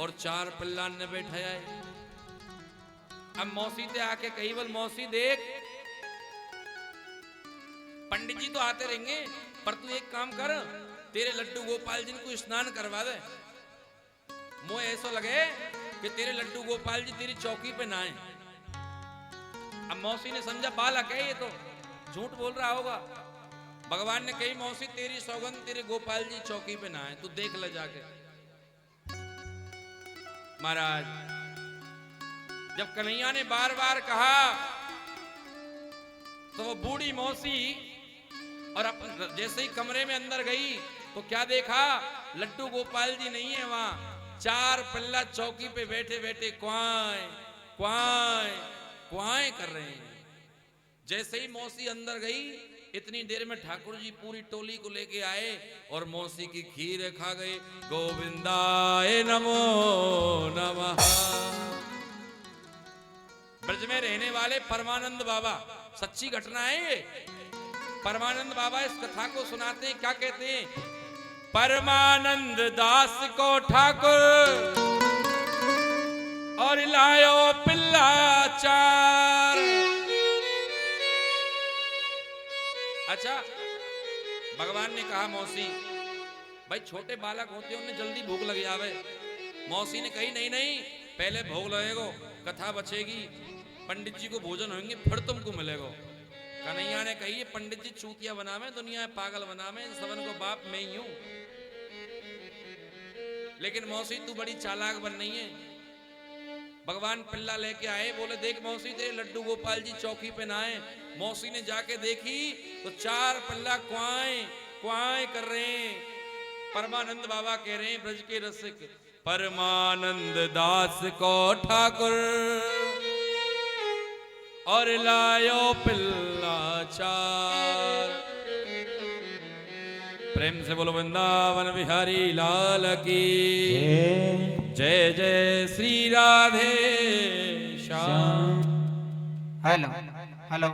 और 4 पिल्लान ने बैठाया है। अब मौसी ते आके कही, बोल मौसी देख, पंडित जी तो आते रहेंगे, पर तू एक काम कर, तेरे लड्डू गोपाल जी को स्नान करवा दे। मुझे ऐसा लगे कि तेरे लड्डू गोपाल जी तेरी चौकी पे ना आए। अब मौसी ने समझा बालक है ये तो झूठ बोल रहा होगा। भगवान ने कही, मौसी तेरी सौगंध, तेरे गोपाल जी चौकी पे ना आए, तू देख ले जाके। महाराज जब कन्हैया ने बार बार कहा तो वो बूढ़ी मौसी और जैसे ही कमरे में अंदर गई तो क्या देखा, लड्डू गोपाल जी नहीं है वहां। 4 पिल्ला चौकी पे बैठे बैठे क्वाय क्वाय क्वाय कर रहे हैं। जैसे ही मौसी अंदर गई, इतनी देर में ठाकुर जी पूरी टोली को लेके आए और मौसी की खीर खा गए। गोविंदाय नमो नमः। ब्रज में रहने वाले परमानंद बाबा, सच्ची घटना है ये। परमानंद बाबा इस कथा को सुनाते हैं, क्या कहते हैं, परमानंद दास को ठाकुर और लायो पिल्ला 4। अच्छा, भगवान ने कहा मौसी, भाई छोटे बालक होते उन्हें जल्दी भूख लग जावे। मौसी ने कही, नहीं नहीं, पहले भोग लगेगा, कथा बचेगी, पंडित जी को भोजन होंगे, फिर तुमको मिलेगा। कन्हैया ने कही, ये पंडित जी चूतिया बनावे, दुनिया में पागल बनावे, सबन को बाप मैं ही हूं। लेकिन मौसी तू बड़ी चालाक बन रही है। भगवान पिल्ला लेके आए, बोले देख मौसी, तेरे लड्डू गोपाल जी चौकी पे ना आए। मौसी ने जाके देखी तो 4 पिल्ला क्वाय क्वाय कर रहे हैं। परमानंद बाबा कह रहे हैं, ब्रज के रसिक परमानंद दास को ठाकुर और लायो पिल्ला 4। प्रेम से बोलो वृंदावन बिहारी लाल की जय जय श्री राधे श्याम। हेलो हेलो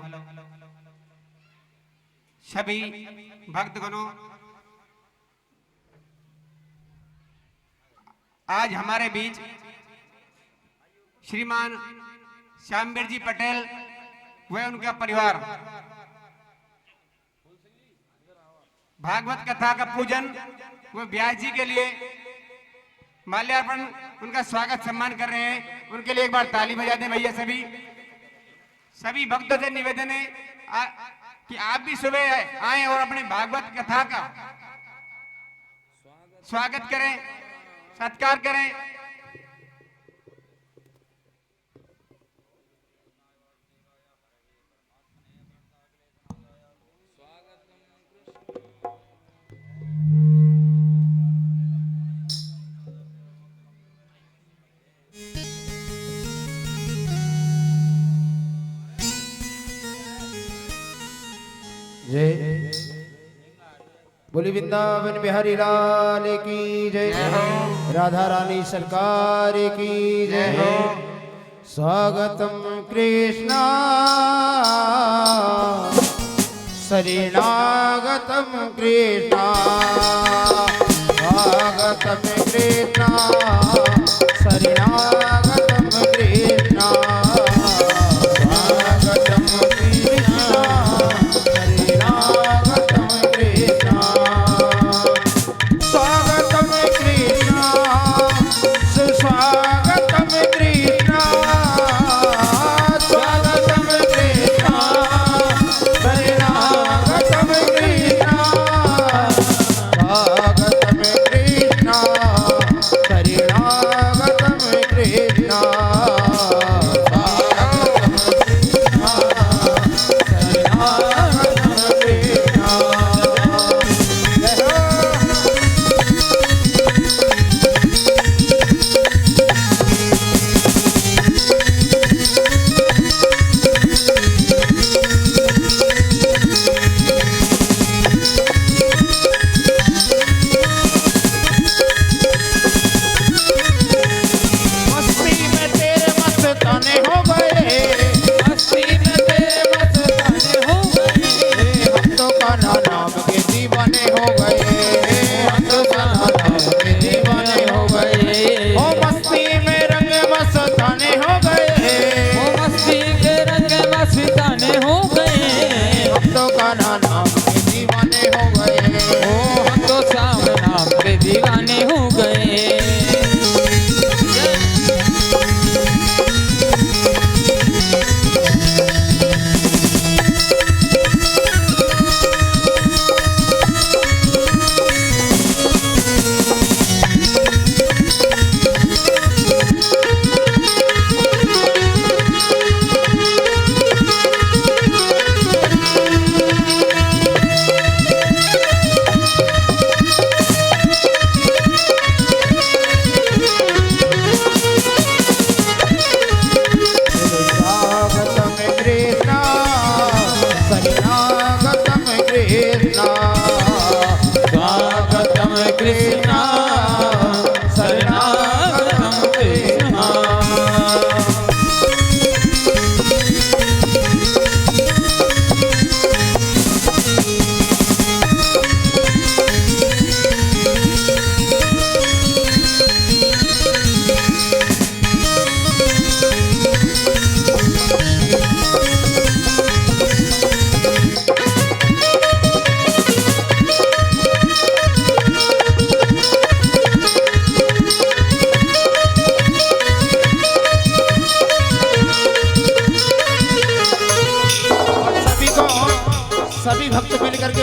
सभी भक्तगणों, आज हमारे बीच श्रीमान श्यामवीर जी पटेल व उनका परिवार भागवत कथा का पूजन व व्यास जी के लिए माल्यार्पण, उनका स्वागत सम्मान कर रहे हैं। उनके लिए एक बार ताली बजा दें भैया। सभी भक्तों से निवेदन है कि आप भी सुबह आए और अपने भागवत कथा का स्वागत करें, सत्कार करें। जय बोली वृंदावन बिहारी लाल की जय, राधा रानी सरकार की जय। स्वागतम कृष्णा शरणागतम कृष्णा, स्वागतम कृष्णा शरणागतम कृष्णा, स्वागतम कृष्णा शरणागतम कृष्णा, स्वागतम कृष्णा सुस्वागतम कृष्णा, स्वागतम कृष्णा शरणागतम कृष्णा, स्वागतम कृष्णा शरणागतम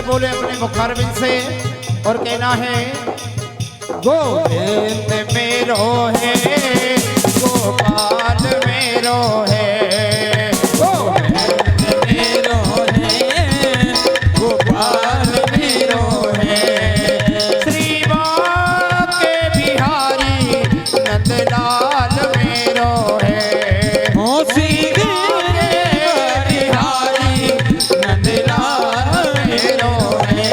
बोले अपने मुखारबिंद से और कहना है गोविंद मेरो है गोपाल मेरो है गोविंद मेरो है गोपाल मेरो है श्री के बिहारी नंदलाल मेरो है श्री बिहारी नंदलाल मेरो है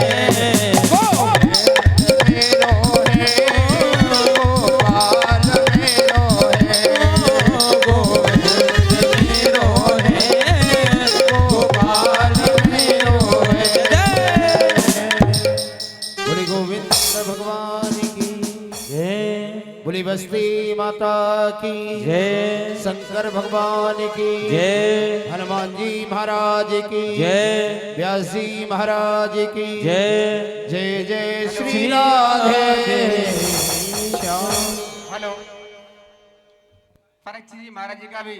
बस्ती माता की जय शंकर भगवान की जय हनुमान जी महाराज की जय व्यास जी महाराज की जय जय जय श्री राधे श्याम। हेलो परीक्षित जी महाराज जी का भी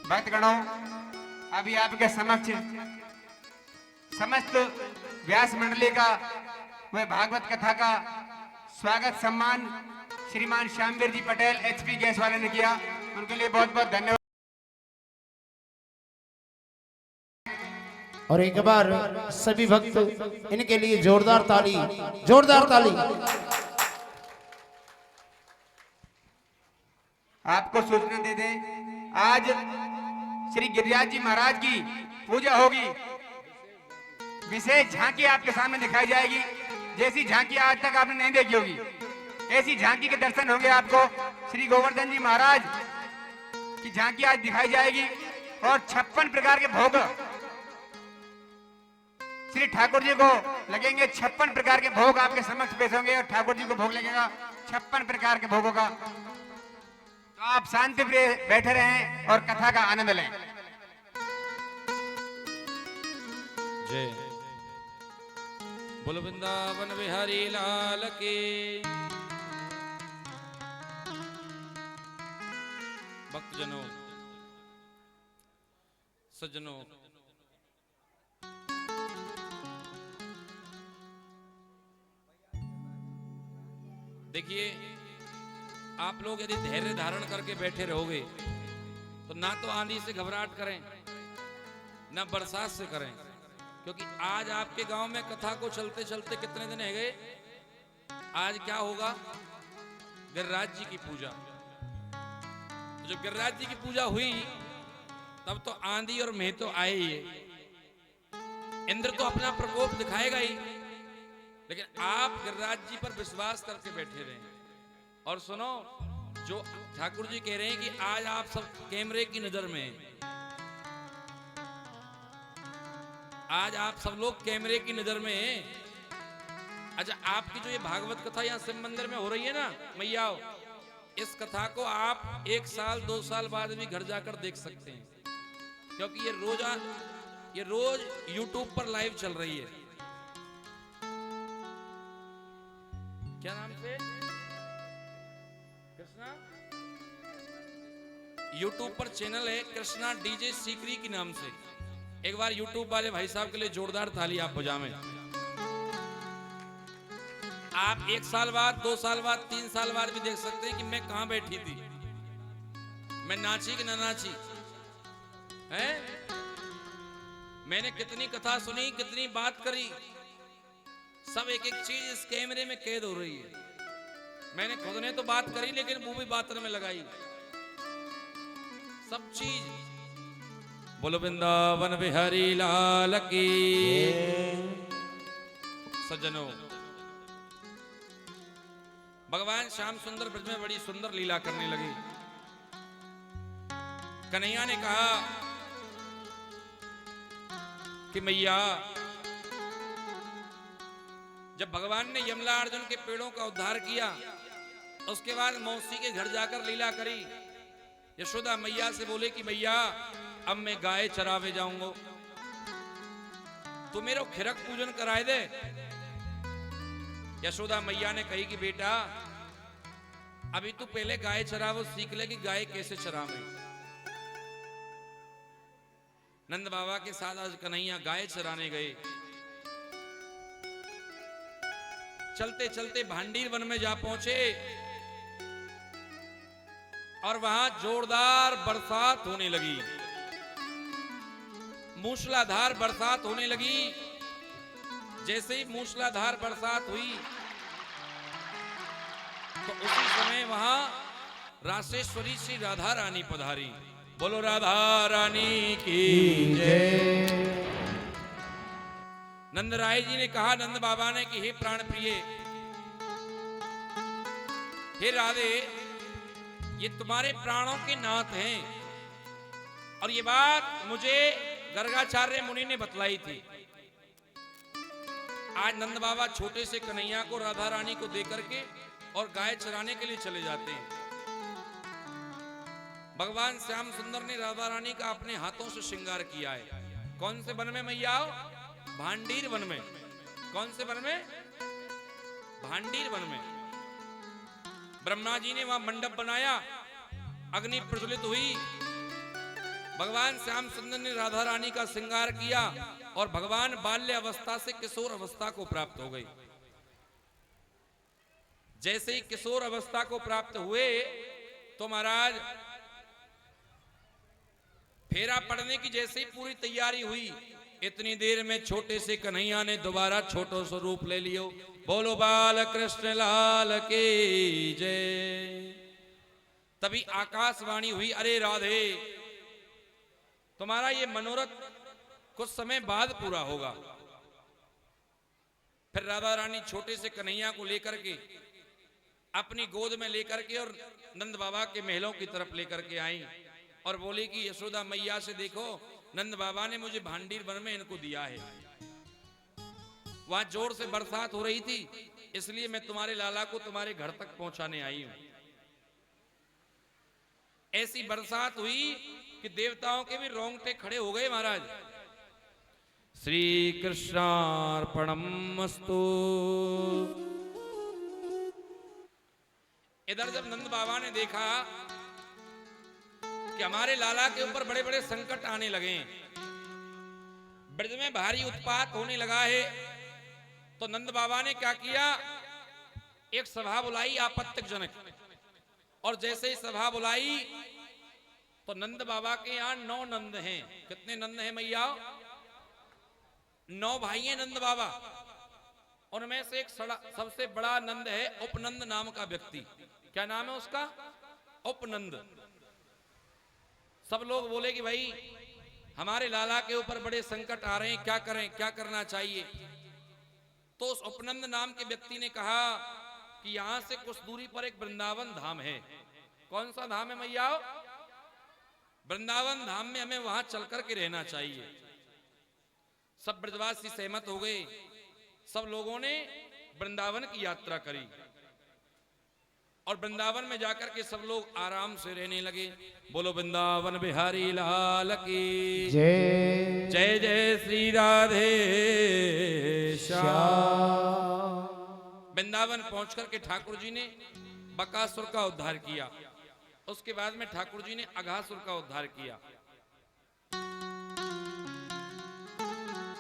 भक्तगणों अभी आपके समक्ष समस्त व्यास मंडली का वह भागवत कथा का स्वागत सम्मान श्रीमान श्यामवीर जी पटेल एचपी गैस वाले ने किया, उनके लिए बहुत बहुत धन्यवाद। और एक बार सभी भक्त इनके लिए जोरदार ताली, जोरदार ताली। आपको सूचना दे दें, आज श्री गिरिराज जी महाराज की पूजा होगी। विशेष झांकी आपके सामने दिखाई जाएगी, जैसी झांकी आज तक आपने नहीं देखी होगी, ऐसी झांकी के दर्शन होंगे आपको। श्री गोवर्धन जी महाराज की झांकी आज दिखाई जाएगी और 56 प्रकार के भोग श्री ठाकुर जी को लगेंगे। 56 प्रकार के भोग आपके समक्ष पेश होंगे और ठाकुर जी को भोग लगेगा 56 प्रकार के भोगों का। तो आप शांति प्रिय बैठे रहें और कथा का आनंद लें। जय बोलो वृंदावन बिहारी लाल की। भक्तजनों सज्जनों, देखिए आप लोग यदि धैर्य धारण करके बैठे रहोगे तो ना तो आंधी से घबराहट करें ना बरसात से करें, क्योंकि आज आपके गांव में कथा को चलते चलते कितने दिन है गए। आज क्या होगा, गिरिराज जी की पूजा। तो जब गिरिराज जी की पूजा हुई तब तो आंधी और मेह तो आए ही है। इंद्र तो अपना प्रकोप दिखाएगा ही, लेकिन आप गिरिराज जी पर विश्वास करके बैठे रहें। और सुनो, जो ठाकुर जी कह रहे हैं कि आज आप सब कैमरे की नजर में हैं, आज आप सब लोग कैमरे की नजर में हैं। अच्छा, आपकी जो ये भागवत कथा यहाँ शिव मंदिर में हो रही है ना मैया, इस कथा को आप 1 साल 2 साल बाद भी घर जाकर देख सकते हैं, क्योंकि ये रोज YouTube पर लाइव चल रही है। क्या नाम से? कृष्णा YouTube पर चैनल है, कृष्णा डीजे सीकरी के नाम से। एक बार YouTube वाले भाई साहब के लिए जोरदार ताली आप बजाएं। आप 1 साल बाद 2 साल बाद 3 साल बाद भी देख सकते हैं कि मैं कहां बैठी थी, मैं नाची कि ना नाची है, मैंने कितनी कथा सुनी, कितनी बात करी, सब एक एक चीज इस कैमरे में कैद हो रही है। मैंने खुद ने तो बात करी, लेकिन वो भी बात में लगाई सब चीज। बोलो वृंदावन बिहारी लाल की। सज्जनों, भगवान श्याम सुंदर ब्रज में बड़ी सुंदर लीला करने लगे। कन्हैया ने कहा कि मैया, जब भगवान ने यमला अर्जुन के पेड़ों का उद्धार किया, उसके बाद मौसी के घर जाकर लीला करी। यशोदा मैया से बोले कि मैया, अब मैं गाय चरावे जाऊंगा, तू मेरा खिरक पूजन कराए दे। यशोदा मैया ने कही कि बेटा, अभी तू पहले गाय चरा, वो सीख ले कि गाय कैसे चरावे। नंद बाबा के साथ आज कन्हैया गाय चराने गए। चलते चलते भांडीर वन में जा पहुंचे और वहां जोरदार बरसात होने लगी, मूसलाधार बरसात होने लगी। जैसे ही मूसलाधार बरसात हुई तो उसी समय वहां रासेश्वरी श्री राधा रानी पधारी। बोलो राधा रानी की जय। नंद राय जी ने कहा, नंद बाबा ने कि हे प्राण प्रिय, हे राधे, ये तुम्हारे प्राणों के नाथ हैं और ये बात मुझे गर्गाचार्य मुनि ने बतलाई थी। आज नंद बाबा छोटे से कन्हैया को राधा रानी को देकर के और गाय चराने के लिए चले जाते हैं। भगवान श्याम सुंदर ने राधा रानी का अपने हाथों से श्रृंगार किया है। कौन से वन में मैया? भांडीर वन में। कौन से वन में? भांडीर वन में। ब्रह्मा जी ने वहां मंडप बनाया, अग्नि प्रज्वलित हुई, भगवान श्याम सुंदर ने राधा रानी का श्रृंगार किया और भगवान बाल्य अवस्था से किशोर अवस्था को प्राप्त हो गई। जैसे ही किशोर अवस्था को प्राप्त हुए तो महाराज फेरा पड़ने की जैसे ही पूरी तैयारी हुई, इतनी देर में छोटे से कन्हैया ने दोबारा छोटो स्वरूप ले लियो। बोलो बाल कृष्ण लाल की जय। तभी आकाशवाणी हुई, अरे राधे, तुम्हारा ये मनोरथ कुछ समय बाद पूरा होगा। फिर राधा रानी छोटे से कन्हैया को लेकर के अपनी गोद में लेकर के और नंद बाबा के महलों की तरफ लेकर के आई और बोली कि यशोदा मैया से देखो, नंद बाबा ने मुझे भांडीर वन में इनको दिया है। वहां जोर से बरसात हो रही थी, इसलिए मैं तुम्हारे लाला को तुम्हारे घर तक पहुंचाने आई हूं। ऐसी बरसात हुई कि देवताओं के भी रोंगटे खड़े हो गए महाराज। श्री कृष्णार्पणमस्तु। इधर जब नंद बाबा ने देखा कि हमारे लाला के ऊपर बड़े बड़े संकट आने लगे, ब्रज में भारी उत्पात होने लगा है, तो नंद बाबा ने क्या किया, एक सभा बुलाई आपत्तिजनक। और जैसे ही सभा बुलाई तो नंद बाबा के यहां 9 नंद हैं। कितने नंद हैं मैया? 9 भाई हैं नंद बाबा। उनमें से एक सबसे बड़ा नंद है उपनंद नाम का व्यक्ति। क्या नाम है उसका? उपनंद। सब लोग बोले कि भाई हमारे लाला के ऊपर बड़े संकट आ रहे हैं, क्या करें, क्या करना चाहिए। तो उस उपनंद नाम के व्यक्ति ने कहा कि यहां से कुछ दूरी पर एक वृंदावन धाम है। कौन सा धाम है मैया? वृंदावन धाम में हमें वहां चल करके रहना चाहिए। सब ब्रजवासी सहमत हो गए। सब लोगों ने वृंदावन की यात्रा करी और वृंदावन में जाकर के सब लोग आराम से रहने लगे। बोलो वृंदावन बिहारी लाल की जय। जय जय श्री राधे श्याम। वृंदावन पहुंच करके ठाकुर जी ने बकासुर का उद्धार किया। उसके बाद में ठाकुर जी ने अघासुर का उद्धार किया।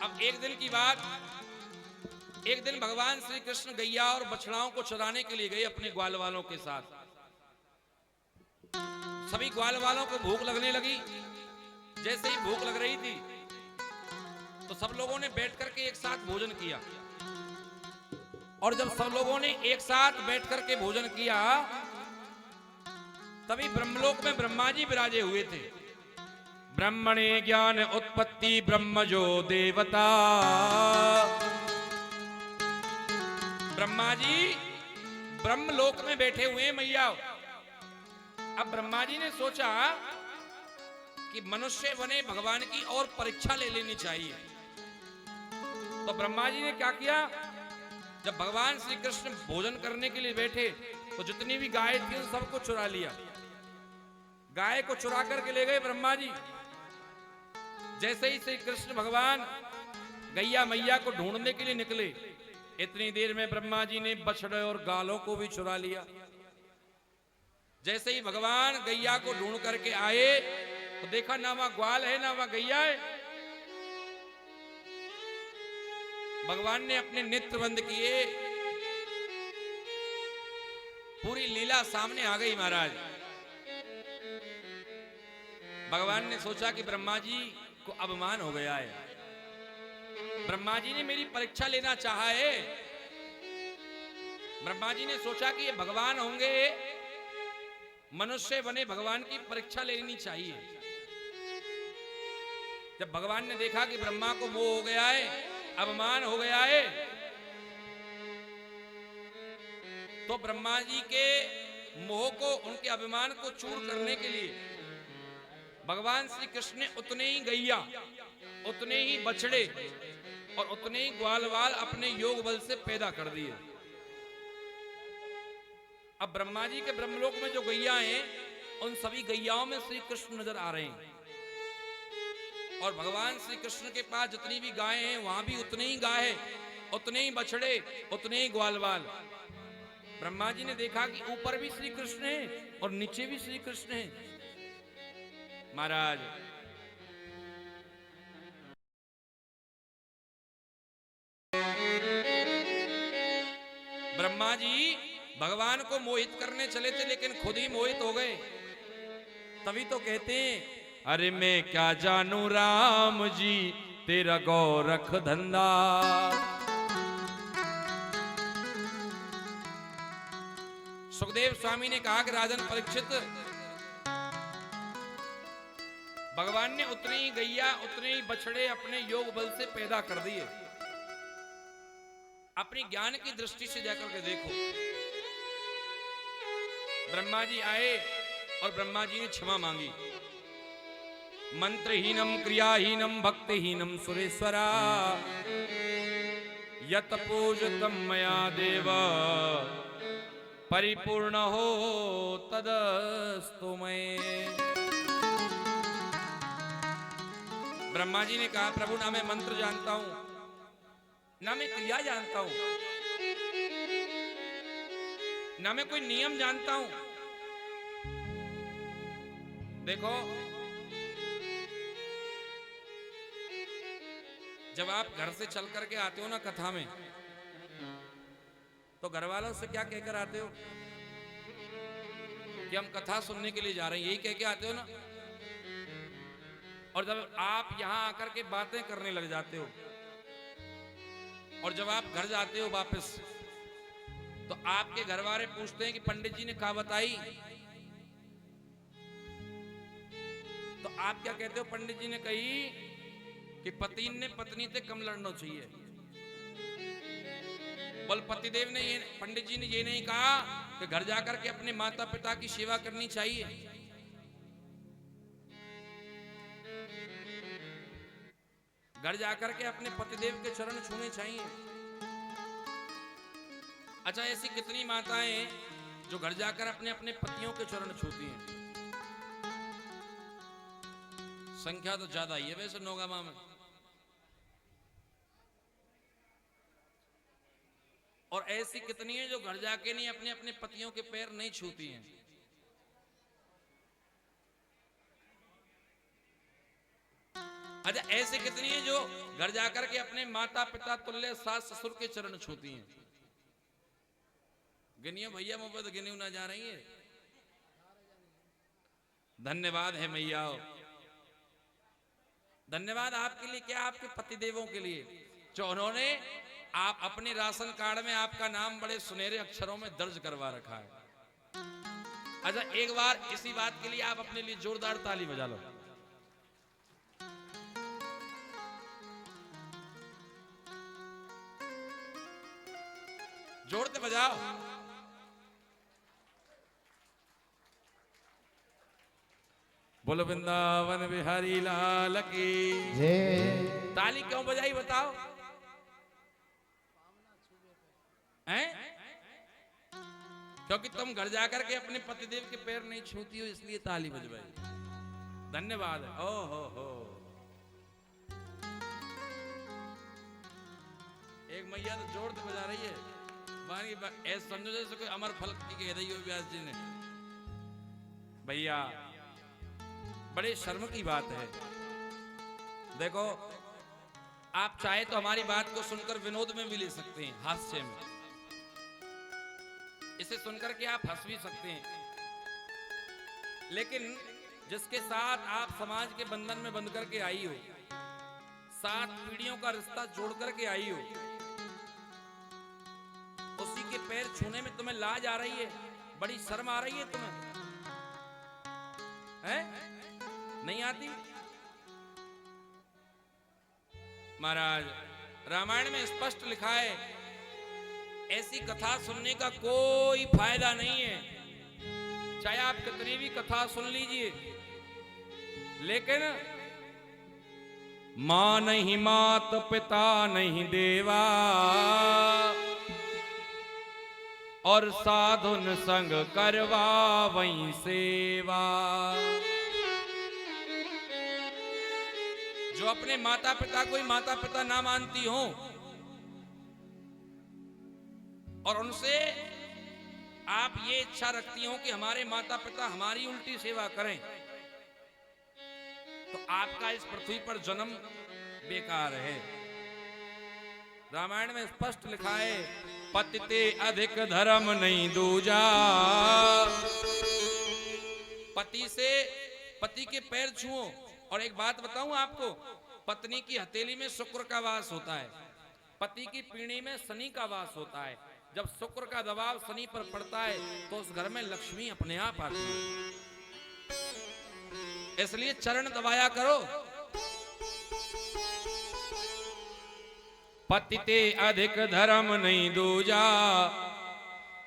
अब एक दिन की बात, एक दिन भगवान श्री कृष्ण गैया और बछड़ाओं को चराने के लिए गए अपने ग्वाल वालों के साथ। सभी ग्वाल वालों को भूख लगने लगी। जैसे ही भूख लग रही थी तो सब लोगों ने बैठ करके एक साथ भोजन किया। और जब सब लोगों ने एक साथ बैठ करके भोजन किया तभी ब्रह्मलोक में ब्रह्मा जी विराजे हुए थे। ब्रह्मणे ज्ञान उत्पत्ति ब्रह्म जो देवता। ब्रह्मा जी ब्रह्मलोक में बैठे हुए हैं मैया। अब ब्रह्मा जी ने सोचा कि मनुष्य बने भगवान की और परीक्षा ले लेनी चाहिए। तो ब्रह्मा जी ने क्या किया, जब भगवान श्री कृष्ण भोजन करने के लिए बैठे तो जितनी भी गाय थी उन सबको चुरा लिया। गाय को चुरा करके ले गए ब्रह्मा जी। जैसे ही श्री कृष्ण भगवान गैया मैया को ढूंढने के लिए निकले, इतनी देर में ब्रह्मा जी ने बछड़े और गालों को भी चुरा लिया। जैसे ही भगवान गैया को ढूंढ करके आए तो देखा ना वहां ग्वाल है ना वहां गैया है। भगवान ने अपने नेत्र बंद किए, पूरी लीला सामने आ गई महाराज। भगवान ने सोचा कि ब्रह्मा जी को अपमान हो गया है, ब्रह्मा जी ने मेरी परीक्षा लेना चाहा है। ब्रह्मा जी ने सोचा कि ये भगवान होंगे, मनुष्य बने, भगवान की परीक्षा लेनी चाहिए। जब भगवान ने देखा कि ब्रह्मा को मोह हो गया है, अपमान हो गया है, तो ब्रह्मा जी के मोह को, उनके अभिमान को चूर करने के लिए भगवान श्री कृष्ण ने उतने ही गैया, उतने ही बछड़े और उतने ही ग्वालवाल अपने योग बल से पैदा कर दिए। अब ब्रह्मा जी के ब्रह्मलोक में जो गैया हैं, उन सभी गैयाओं में श्री कृष्ण नजर आ रहे हैं। और भगवान श्री कृष्ण के पास जितनी भी गायें हैं, वहां भी उतने ही गाय है, उतने ही बछड़े, उतने ही ग्वालवाल। ब्रह्मा जी ने देखा कि ऊपर भी श्री कृष्ण है और नीचे भी श्री कृष्ण है। महाराज ब्रह्मा जी भगवान को मोहित करने चले थे, लेकिन खुद ही मोहित हो गए। तभी तो कहते हैं, अरे मैं क्या जानू राम जी तेरा गोरख धंधा। सुखदेव स्वामी ने कहा कि राजन परीक्षित, भगवान ने उतनी ही गैया, उतने ही बछड़े अपने योग बल से पैदा कर दिए। अपनी ज्ञान की दृष्टि से जाकर के देखो। ब्रह्मा जी आए और ब्रह्मा जी ने क्षमा मांगी। मंत्रहीनम क्रियाहीनम भक्तिहीनम सुरेश्वरा यत पूजतम मया देव परिपूर्ण हो तदस्तु मये। ब्रह्मा जी ने कहा, प्रभु ना मैं मंत्र जानता हूं, ना मैं क्रिया जानता हूं, ना मैं कोई नियम जानता हूं। देखो, जब आप घर से चल करके आते हो ना कथा में, तो घर वालों से क्या कहकर आते हो कि हम कथा सुनने के लिए जा रहे हैं, यही कह के आते हो ना। और जब आप यहां आकर के बातें करने लग जाते हो, और जब आप घर जाते हो वापस, तो आपके घर वाले पूछते हैं कि पंडित जी ने कहा बताई, तो आप क्या कहते हो? पंडित जी ने कही कि पति ने पत्नी से कम लड़ना चाहिए। बोल पतिदेव ने, ये पंडित जी ने ये नहीं कहा कि घर जाकर के अपने माता पिता की सेवा करनी चाहिए। घर जाकर के अपने पतिदेव के चरण छूने चाहिए। अच्छा, ऐसी कितनी माताएं हैं जो घर जाकर अपने अपने पतियों के चरण छूती हैं? संख्या तो ज्यादा ही है वैसे नौगामा में। और ऐसी कितनी है जो घर जाके नहीं अपने अपने पतियों के पैर नहीं छूती हैं। अच्छा, ऐसे कितनी है जो घर जाकर के अपने माता पिता तुल्य सास ससुर के चरण छूती हैं? गिनियो भैया, मुझे तो गिनी ना जा रही है। धन्यवाद है मैया, धन्यवाद आपके लिए। क्या? आपके पतिदेवों के लिए, जो उन्होंने आप अपने राशन कार्ड में आपका नाम बड़े सुनहरे अक्षरों में दर्ज करवा रखा है। अच्छा, एक बार इसी बात के लिए आप अपने लिए जोरदार ताली बजा लो। जोर से बजाओ। बोलो वृंदावन बिहारी लाल की जय। ताली क्यों बजाई बताओ? हैं? क्योंकि तुम घर जाकर के अपने पतिदेव के पैर नहीं छूती हो, इसलिए ताली बजवाई। धन्यवाद। ओ हो। एक मैया तो जोर से बजा रही है, ऐसा समझो जैसे कोई अमर फल की कह रही हो व्यास जी ने। भैया बड़े शर्म की बात है। देखो आप चाहे तो हमारी बात को सुनकर विनोद में भी ले सकते हैं, हास्य में, इसे सुनकर के आप हंस भी सकते हैं, लेकिन जिसके साथ आप समाज के बंधन में बंध करके आई हो, 7 पीढ़ियों का रिश्ता जोड़ करके आई हो, उसी के पैर छूने में तुम्हें लाज आ रही है, बड़ी शर्म आ रही है तुम्हें, हैं? नहीं आती? महाराज रामायण में स्पष्ट लिखा है, ऐसी कथा सुनने का कोई फायदा नहीं है, चाहे आप कितनी भी कथा सुन लीजिए, लेकिन मां नहीं मात पिता नहीं देवा, और साधुन संग करवा वहीं सेवा। जो अपने माता पिता को ही माता पिता ना मानती हो और उनसे आप ये इच्छा रखती हो कि हमारे माता पिता हमारी उल्टी सेवा करें, तो आपका इस पृथ्वी पर जन्म बेकार है। रामायण में स्पष्ट लिखा है, पतिते अधिक धर्म नहीं दूजा। पति से पति के पैर छुओ। और एक बात बताऊं आपको, पत्नी की हथेली में शुक्र का वास होता है, पति की पीढ़ी में शनि का वास होता है। जब शुक्र का दबाव शनि पर पड़ता है तो उस घर में लक्ष्मी अपने आप आती है। इसलिए चरण दबाया करो। पतिते अधिक धर्म नहीं दूजा,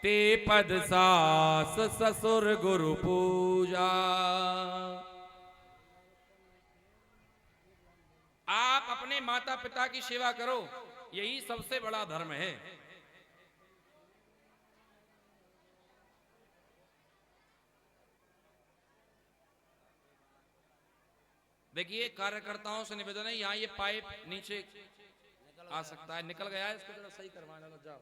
ते पद सास ससुर गुरु पूजा। आप अपने माता पिता की सेवा करो, यही सबसे बड़ा धर्म है। देखिए कार्यकर्ताओं से निवेदन है, यहाँ ये पाइप नीचे आ सकता है, निकल गया है, इसको जरा सही करवाना। जाओ,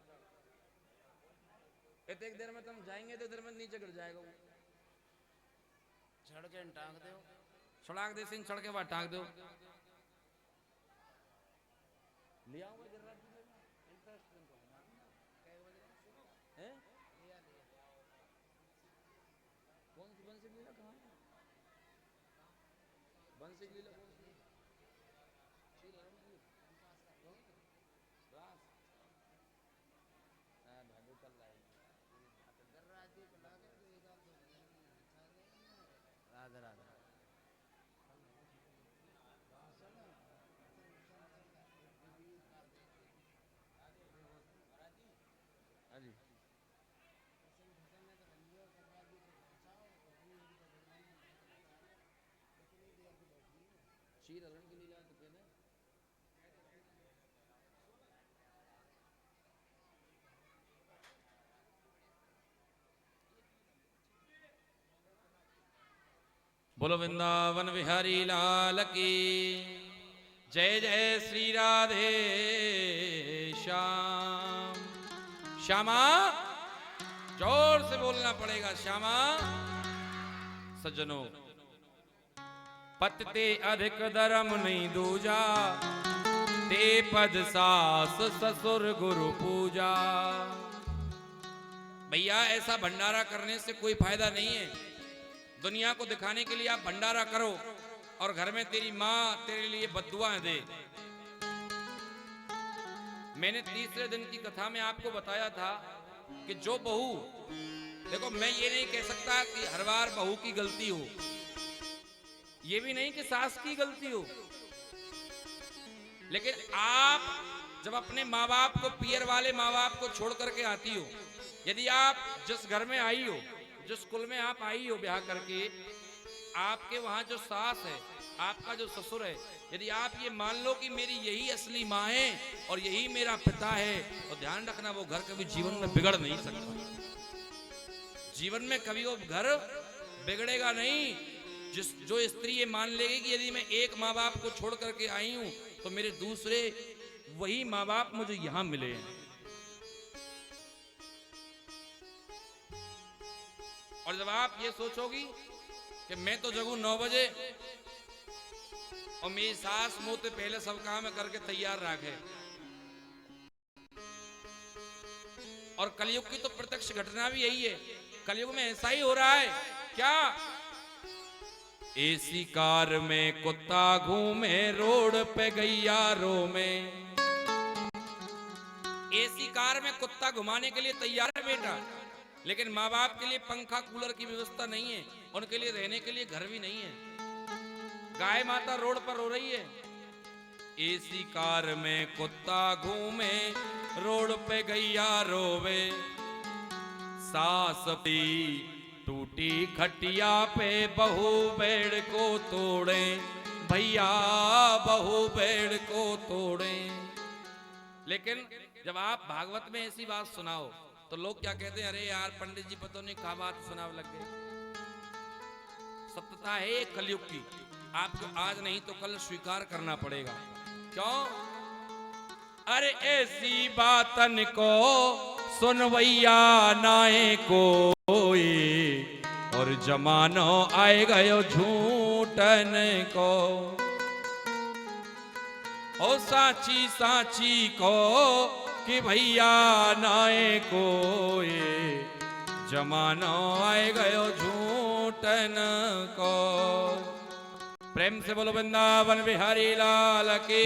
एक देर में तुम जाएंगे तो देर में नीचे गिर जाएगा वो। छड़ के टांग दो, छड़ाक दे सिंह, छड़ के बाद टांग दो। लिया हुआ हैं? कौन सी बंसी लीला, कहाँ बंसी लीला, कौन सी? राधा राधा। जी शीर हरण की लीला तो कहना बोलो वृंदावन बिहारी लाल की जय। जय श्री राधे श्याम। श्यामा, जोर से बोलना पड़ेगा, श्यामा। सज्जनों, पतिते अधिक धर्म नहीं दूजा, ते पद सास ससुर गुरु पूजा। भैया ऐसा भंडारा करने से कोई फायदा नहीं है। दुनिया को दिखाने के लिए आप भंडारा करो और घर में तेरी माँ तेरे लिए बद्दुआएं दे। मैंने तीसरे दिन की कथा में आपको बताया था कि जो बहू, देखो मैं ये नहीं कह सकता कि हर बार बहू की गलती हो, ये भी नहीं कि सास की गलती हो, लेकिन आप जब अपने माँ बाप को, पियर वाले माँ बाप को छोड़ करके आती हो, यदि आप जिस घर में आई हो, जिस कुल में आप आई हो ब्याह करके, आपके वहां जो सास है, आपका जो ससुर है, यदि आप ये मान लो कि मेरी यही असली माँ है और यही मेरा पिता है, तो ध्यान रखना वो घर कभी जीवन में बिगड़ नहीं सकता। जीवन में कभी वो घर बिगड़ेगा नहीं। जो स्त्री ये मान लेगी कि यदि मैं एक माँ बाप को छोड़ करके आई हूं तो मेरे दूसरे वही माँ बाप मुझे यहां मिले हैं। और जब आप ये सोचोगी कि मैं तो जगू 9 बजे और मेरी सास मुंह से पहले सब काम करके तैयार रखे। और कलयुग की तो प्रत्यक्ष घटना भी यही है। कलयुग में ऐसा ही हो रहा है। क्या? एसी कार में कुत्ता घूमे, रोड पे गैयारों में। एसी कार में कुत्ता घुमाने के लिए तैयार है बेटा, लेकिन माँ बाप के लिए पंखा कूलर की व्यवस्था नहीं है, उनके लिए रहने के लिए घर भी नहीं है। गाय माता रोड पर रो रही है। एसी कार में कुत्ता घूमे, रोड पे गैया रोवे, सास पी टूटी खटिया पे, बहू बेड़ को तोड़े, भैया बहू बेड़ को तोड़े। लेकिन जब आप भागवत में ऐसी बात सुनाओ तो लोग क्या कहते हैं? अरे यार पंडित जी पता नहीं क्या बात सुनाव लग गए। सत्यता है कलयुग की, आपको आज नहीं तो कल स्वीकार करना पड़ेगा। क्यों? अरे ऐसी बातन को सुनवैया नाए कोई, और जमानो आए गयो झूठन को। ओ साची साची को कि भैया नाए कोई, जमानो आए गयो झूठन को। प्रेम से बोलो वृंदावन बिहारी लाल की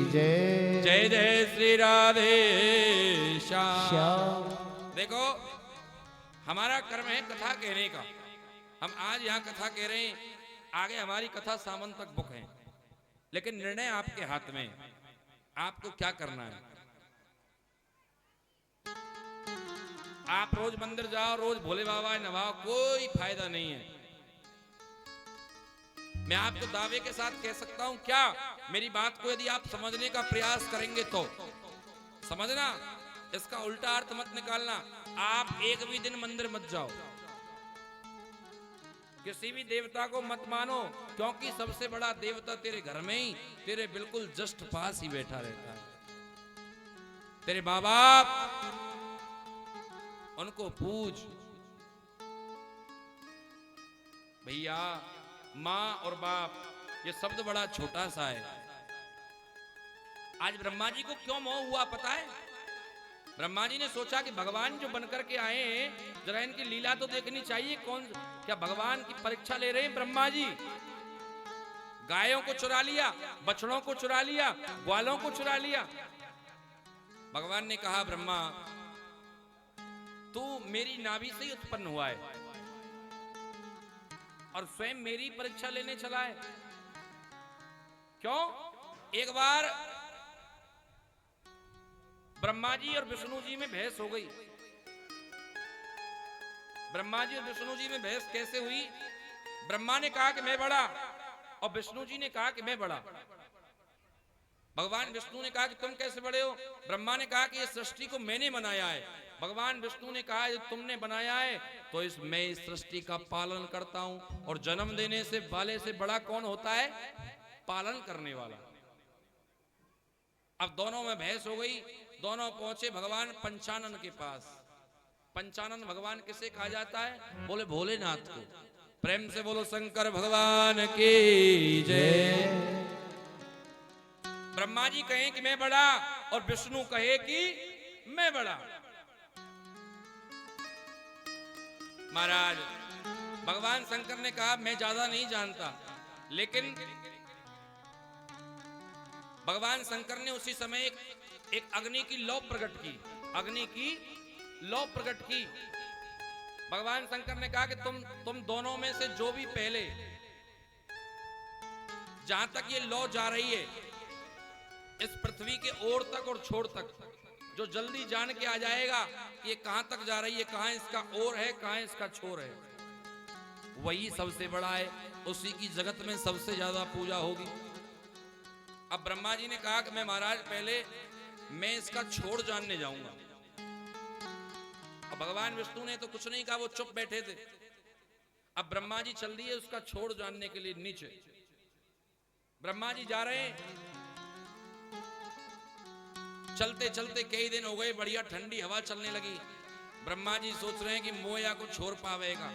जय। जय जय श्री राधे श्याम। देखो हमारा कर्म है कथा कहने का। हम आज यहाँ कथा कह रहे हैं, आगे हमारी कथा सामंत तक बुक है, लेकिन निर्णय आपके हाथ में। आपको क्या करना है? आप रोज मंदिर जाओ, रोज भोले बाबा नवाओ, कोई फायदा नहीं है। मैं आपको दावे के साथ कह सकता हूं, क्या मेरी बात को यदि आप समझने का प्रयास करेंगे तो समझना, इसका उल्टा अर्थ मत निकालना। आप एक भी दिन मंदिर मत जाओ, किसी भी देवता को मत मानो, क्योंकि सबसे बड़ा देवता तेरे घर में ही, तेरे बिल्कुल जस्ट पास ही बैठा रहता है। तेरे माँ बाप, उनको पूज। भैया माँ और बाप, ये शब्द बड़ा छोटा सा है। आज ब्रह्मा जी को क्यों मोह हुआ पता है? ब्रह्मा जी ने सोचा कि भगवान जो बनकर के आए हैं, जरा इनकी लीला तो देखनी चाहिए। कौन, क्या भगवान की परीक्षा ले रहे हैं ब्रह्मा जी? गायों को चुरा लिया, बछड़ों को चुरा लिया, ग्वालों को चुरा लिया। भगवान ने कहा, ब्रह्मा तू मेरी नाभि से ही उत्पन्न हुआ है और स्वयं मेरी परीक्षा लेने चला है। क्यों? एक बार ब्रह्मा जी और विष्णु जी में बहस हो गई। ब्रह्मा जी और विष्णु जी में बहस कैसे हुई? ब्रह्मा ने कहा कि मैं बड़ा, और विष्णु जी ने कहा कि मैं बड़ा। भगवान विष्णु ने कहा कि तुम कैसे बड़े हो? ब्रह्मा ने कहा कि इस सृष्टि को मैंने बनाया है। भगवान विष्णु ने कहा यदि तुमने बनाया है तो मैं इस सृष्टि का पालन करता हूं। और जन्म देने से वाले से बड़ा कौन होता है? पालन करने वाला। अब दोनों में बहस हो गई। दोनों पहुंचे भगवान पंचानन के पास। पंचानन भगवान किसे कहा जाता है? बोले भोलेनाथ को। प्रेम से बोलो शंकर भगवान की जय। ब्रह्मा जी कहे कि मैं बड़ा और विष्णु कहे कि मैं बड़ा। महाराज भगवान शंकर ने कहा मैं ज्यादा नहीं जानता, लेकिन भगवान शंकर ने उसी समय एक अग्नि की लौ प्रकट की। अग्नि की लौ प्रकट की। भगवान शंकर ने कहा कि तुम दोनों में से जो भी पहले, जहां तक ये लौ जा रही है इस पृथ्वी के ओर तक और छोर तक, जो जल्दी जान के आ जाएगा कि ये कहां तक जा रही है, कहां इसका ओर है, कहां इसका छोर है, वही सबसे बड़ा है। उसी की जगत में सबसे ज्यादा पूजा होगी। अब ब्रह्मा जी ने कहा कि मैं महाराज पहले मैं इसका छोर जानने जाऊंगा। अब भगवान विष्णु ने तो कुछ नहीं कहा, वो चुप बैठे थे। अब ब्रह्मा जी चल दिए उसका छोर जानने के लिए नीचे। ब्रह्मा जी जा रहे हैं, चलते चलते कई दिन हो गए, बढ़िया ठंडी हवा चलने लगी। ब्रह्मा जी सोच रहे हैं कि मोया को छोड़ पावेगा।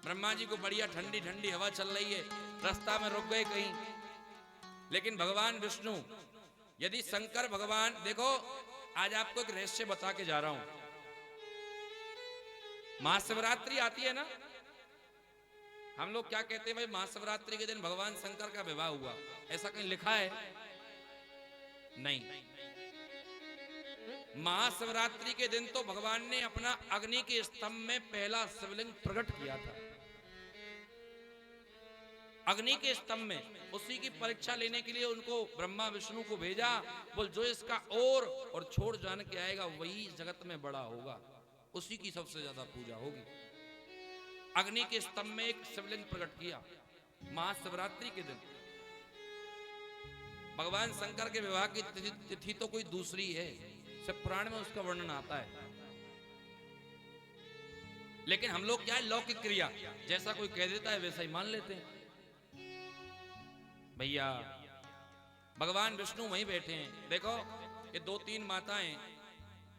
ब्रह्मा जी को बढ़िया ठंडी ठंडी हवा चल रही है, रास्ता में रुक गए कहीं। लेकिन भगवान विष्णु, यदि शंकर भगवान, देखो आज आपको एक रहस्य बता के जा रहा हूं। महाशिवरात्रि आती है ना, हम लोग क्या कहते हैं भाई, महाशिवरात्रि के दिन भगवान शंकर का विवाह हुआ, ऐसा कहीं लिखा है? नहीं। महाशिवरात्रि के दिन तो भगवान ने अपना अग्नि के स्तंभ में पहला शिवलिंग प्रकट किया था, अग्नि के स्तंभ में। उसी की परीक्षा लेने के लिए उनको ब्रह्मा विष्णु को भेजा, बोल जो इसका और छोड़ जान के आएगा वही जगत में बड़ा होगा, उसी की सबसे ज्यादा पूजा होगी। अग्नि के स्तंभ में एक शिवलिंग प्रकट किया महाशिवरात्रि के दिन। भगवान शंकर के विवाह की तिथि तो कोई दूसरी है, सब पुराण में उसका वर्णन आता है। लेकिन हम लोग क्या है, लौकिक क्रिया, जैसा कोई कह देता है वैसा ही मान लेते हैं। भैया भगवान विष्णु वहीं बैठे हैं। देखो ये 2-3 माताएं,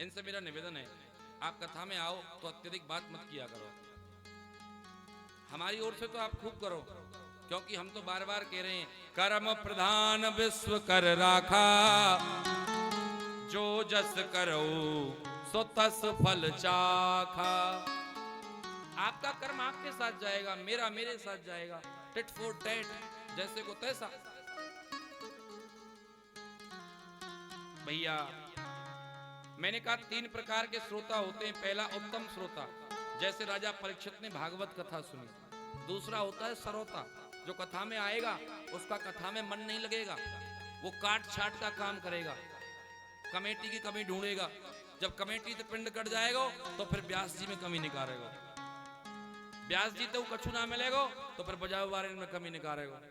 इनसे मेरा निवेदन है, आप कथा में आओ तो अत्यधिक बात मत किया करो। हमारी ओर से तो आप खूब करो, क्योंकि हम तो बार बार कह रहे हैं, कर्म प्रधान विश्व कर राखा, जो जस करो सो तस फल चाखा। आपका कर्म आपके साथ जाएगा, मेरा मेरे साथ जाएगा, टिट फॉर टैट, जैसे को तैसा। भैया मैंने कहा 3 प्रकार के श्रोता होते हैं। पहला उत्तम श्रोता, जैसे राजा परीक्षित ने भागवत कथा सुनी। दूसरा होता है सरोता, जो कथा में आएगा उसका कथा में मन नहीं लगेगा, वो काट छाट का काम करेगा, कमेटी की कमी ढूंढेगा। जब कमेटी से पिंड कट जाएगा तो फिर व्यास जी में कमी निकालेगा, व्यास जी तो कछु ना मिलेगा तो फिर बजावे वाले में कमी निकालेगा,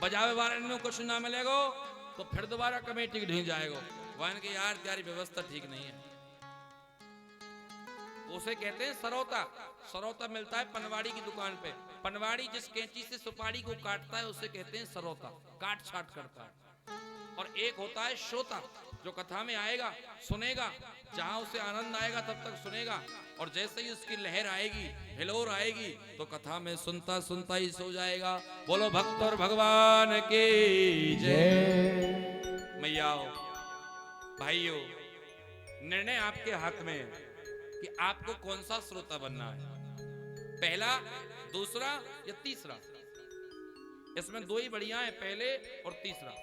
बजावे वाले में कुछ ना मिलेगा तो फिर दोबारा कमेटी की ढूंढ जाएगा, वहां के यार तेरी व्यवस्था ठीक नहीं है। उसे कहते हैं सरोता। सरोता मिलता है पनवाड़ी की दुकान पे। पनवाड़ी जिस कैंची से सुपारी को काटता है उसे कहते हैं सरोता, काट छाट करता है। और एक होता है श्रोता, जो कथा में आएगा सुनेगा, जहां उसे आनंद आएगा तब तक सुनेगा, और जैसे ही उसकी लहर आएगी, हिलोर आएगी, तो कथा में सुनता सुनता ही सो जाएगा। बोलो भक्त और भगवान की जय। मैया भाइयों, निर्णय आपके हाथ में है कि आपको कौन सा श्रोता बनना है, पहला, दूसरा या तीसरा। इसमें 2 ही बढ़िया है, पहले और तीसरा।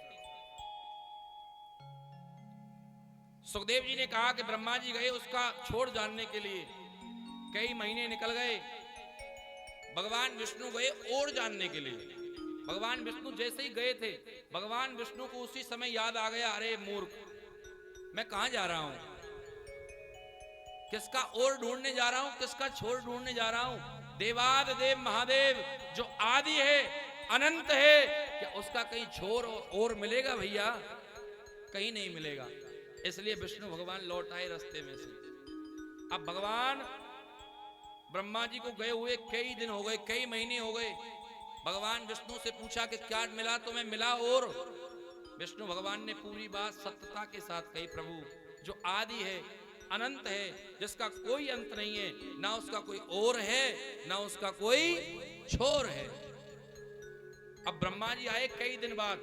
सुखदेव जी ने कहा कि ब्रह्मा जी गए उसका छोड़ जानने के लिए, कई महीने निकल गए। भगवान विष्णु गए और जानने के लिए। भगवान विष्णु जैसे ही गए थे, भगवान विष्णु को उसी समय याद आ गया, अरे मूर्ख, मैं कहां जा रहा हूं, किसका और ढूंढने जा रहा हूं, किसका छोर ढूंढने जा रहा हूं। देवाद देव महादेव जो आदि है, अनंत है, क्या उसका कहीं छोर और मिलेगा? भैया कहीं नहीं मिलेगा। इसलिए विष्णु भगवान लौट आए रास्ते में से। अब भगवान ब्रह्मा जी को गए हुए कई दिन हो गए, कई महीने हो गए। भगवान विष्णु से पूछा कि क्या मिला तुम्हें? मिला और विष्णु भगवान ने पूरी बात सत्यता के साथ कही, प्रभु जो आदि है, अनंत है, जिसका कोई अंत नहीं है, ना उसका कोई और है ना उसका कोई छोर है। अब ब्रह्मा जी आए कई दिन बाद।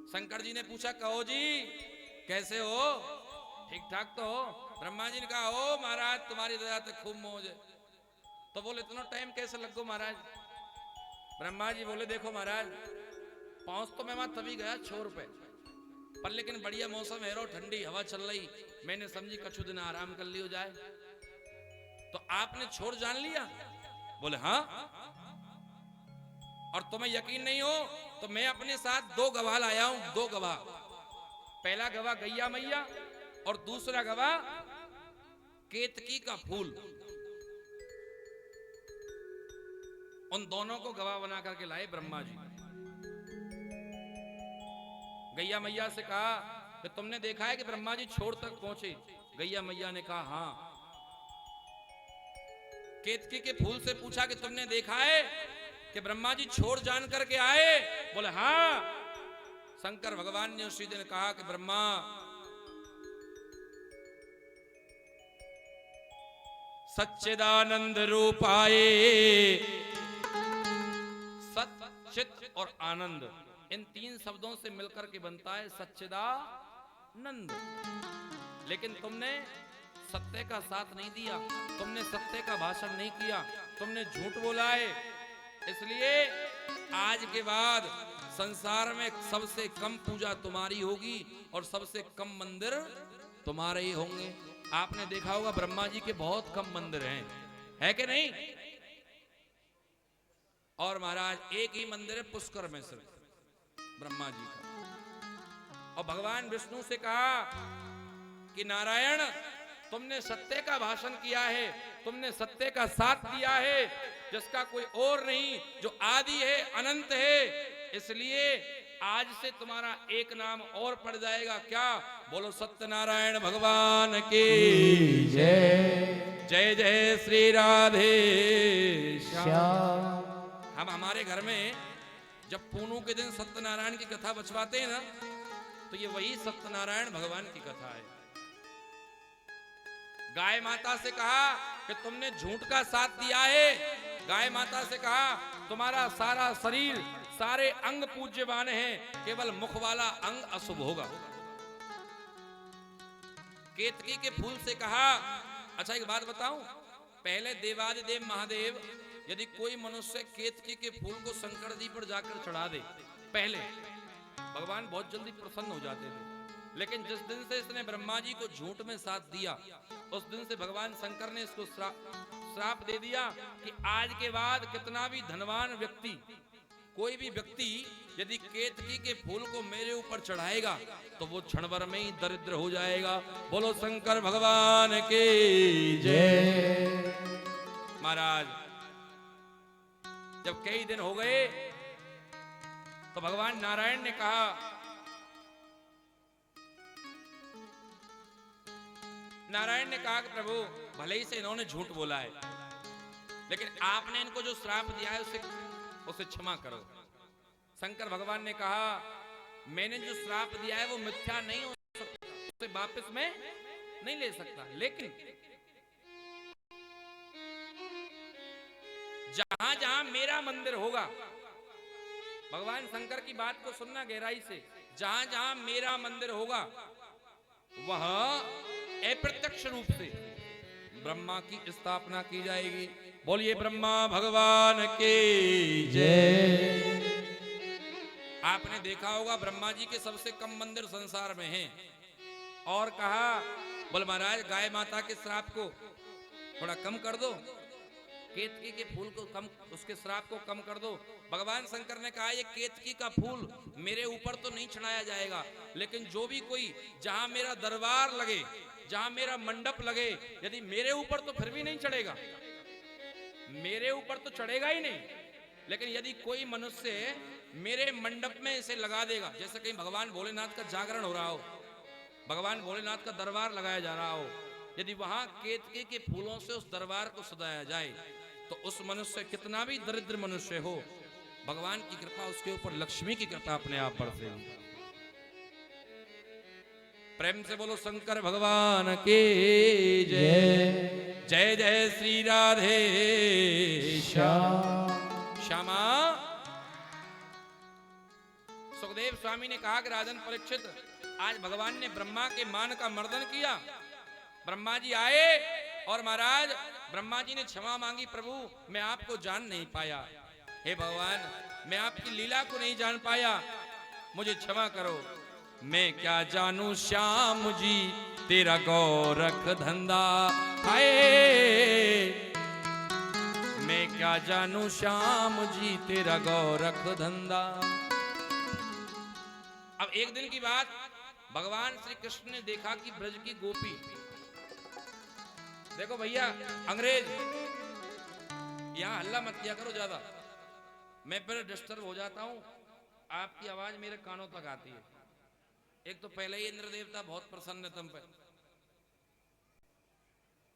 शंकर जी ने पूछा, कहो जी कैसे हो, ठीक ठाक तो हो? ब्रह्मा जी ने कहा, ओ महाराज तुम्हारी दया से खूब मौज है। तो बोले इतना टाइम कैसे लग गो महाराज? ब्रह्मा जी बोले, देखो महाराज, पहुंच तो मैं वहां तभी गया छोर पे, पर लेकिन बढ़िया मौसम है, ठंडी हवा चल रही, मैंने समझी कछु दिन आराम कर लियो जाए। तो आपने छोर जान लिया? बोले हाँ। और तुम्हें यकीन नहीं हो तो मैं अपने साथ 2 गवाह लाया हूं, 2 गवाह। पहला गवाह गैया मैया और दूसरा गवाह केतकी का फूल। उन दोनों को गवाह बना करके लाए ब्रह्मा जी। गैया मैया से कहा कि तुमने देखा है कि ब्रह्मा जी छोर तक पहुंचे? गैया मैया ने कहा हाँ। केतकी के फूल से पूछा कि तुमने देखा है कि ब्रह्मा जी छोर जान करके आए? बोले हाँ। शंकर भगवान ने उसी दिन कहा कि ब्रह्मा, सच्चिदानंद रूपाए। सत, चित और आनंद, इन तीन शब्दों से मिलकर के बनता है सच्चिदानंद। लेकिन तुमने सत्य का साथ नहीं दिया, तुमने सत्य का भाषण नहीं किया, तुमने झूठ बोला है। इसलिए आज के बाद संसार में सबसे कम पूजा तुम्हारी होगी और सबसे कम मंदिर तुम्हारे ही होंगे। आपने देखा होगा ब्रह्मा जी के बहुत कम मंदिर हैं, है कि नहीं? और महाराज एक ही मंदिर है पुष्कर में सिर्फ ब्रह्मा जी का। और भगवान विष्णु से कहा कि नारायण, तुमने सत्य का भाषण किया है, तुमने सत्य का साथ दिया है, जिसका कोई और नहीं, जो आदि है, अनंत है। इसलिए आज से तुम्हारा एक नाम और पड़ जाएगा। क्या? बोलो सत्यनारायण भगवान की जय। जय जय श्री राधे श्याम। हम हमारे घर में जब पूनू के दिन सत्यनारायण की कथा बचवाते हैं ना, तो ये वही सत्यनारायण भगवान की कथा है। गाय माता से कहा कि तुमने झूठ का साथ दिया है। गाय माता से कहा तुम्हारा सारा शरीर, सारे अंग पूज्यवान हैं, केवल मुख वाला अंग अशुभ होगा। केतकी के फूल से कहा, अच्छा एक बात बताऊं, पहले देवादिदेव महादेव यदि कोई मनुष्य केतकी के फूल को शंकर जी पर जाकर चढ़ा दे, पहले भगवान बहुत जल्दी प्रसन्न हो जाते थे। लेकिन जिस दिन से इसने ब्रह्मा जी को झूठ में साथ दिया, उस दिन से भगवान शंकर ने इसको श्राप दे दिया कि आज के बाद कितना भी धनवान व्यक्ति, कोई भी व्यक्ति यदि केतकी के फूल को मेरे ऊपर चढ़ाएगा तो वो क्षण भर में ही दरिद्र हो जाएगा। बोलो शंकर भगवान के जय। महाराज जब कई दिन हो गए तो भगवान नारायण ने कहा, नारायण ने कहा कि प्रभु भले ही से इन्होंने झूठ बोला है, लेकिन आपने इनको जो श्राप दिया है उसे क्षमा करो। शंकर भगवान ने कहा, मैंने जो श्राप दिया है वो मिथ्या नहीं हो सकता, उसे वापस मैं नहीं ले सकता। लेकिन जहां जहां मेरा मंदिर होगा, भगवान शंकर की बात को सुनना गहराई से, जहां जहां मेरा मंदिर होगा वहां अप्रत्यक्ष रूप से ब्रह्मा की स्थापना की जाएगी। बोलिए ब्रह्मा भगवान के जय। आपने देखा होगा ब्रह्मा जी के सबसे कम मंदिर संसार में हैं। और कहा, बोल महाराज गाय माता के श्राप को थोड़ा कम कर दो, केतकी के फूल को कम, उसके श्राप को कम कर दो। भगवान शंकर ने कहा, ये केतकी का फूल मेरे ऊपर तो नहीं चढ़ाया जाएगा, लेकिन जो भी कोई, जहां मेरा दरबार लगे, जहां मेरा मंडप लगे, यदि मेरे ऊपर तो फिर भी नहीं चढ़ेगा, मेरे ऊपर तो चढ़ेगा ही नहीं। लेकिन यदि कोई मनुष्य मेरे मंडप में इसे लगा देगा, जैसे कहीं भगवान भोलेनाथ का जागरण हो रहा हो, भगवान भोलेनाथ का दरबार लगाया जा रहा हो, यदि वहां केतकी के फूलों से उस दरबार को सजाया जाए, तो उस मनुष्य, कितना भी दरिद्र मनुष्य हो, भगवान की कृपा उसके ऊपर, लक्ष्मी की कृपा अपने आप बरसेगी। प्रेम से बोलो शंकर भगवान के जय। जय जय श्री राधे श्यामा। सुखदेव स्वामी ने कहा कि राजन परीक्षित, आज भगवान ने ब्रह्मा के मान का मर्दन किया। ब्रह्मा जी आए और महाराज ब्रह्मा जी ने क्षमा मांगी, प्रभु मैं आपको जान नहीं पाया, हे भगवान मैं आपकी लीला को नहीं जान पाया, मुझे क्षमा करो। मैं क्या जानूं श्याम जी तेरा गौरख धंधा, हाय मैं क्या जानूं श्याम जी तेरा गौरख धंधा। अब एक दिन की बात, भगवान श्री कृष्ण ने देखा कि ब्रज की गोपी, देखो भैया अंग्रेज, यहां हल्ला मत किया करो ज्यादा, मैं फिर डिस्टर्ब हो जाता हूं, आपकी आवाज मेरे कानों तक आती है। एक तो पहले ही इंद्र देवता बहुत प्रसन्न है तुम पर।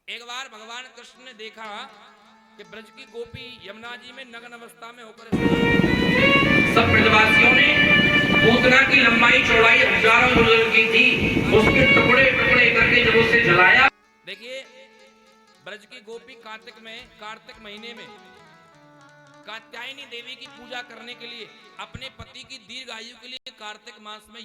एक बार भगवान कृष्ण ने देखा कि ब्रज की गोपी यमुना जी में नग्न अवस्था में होकर, सब ब्रजवासियों ने पूतना की लंबाई चौड़ाई हजारों योजन की थी, उसके टुकड़े टुकड़े करके जब उसे जलाया, देखिए ब्रज की गोपी कार्तिक महीने में कात्यायनी देवी की पूजा करने के लिए, अपने पति की दीर्घ आयु के लिए कार्तिक मास में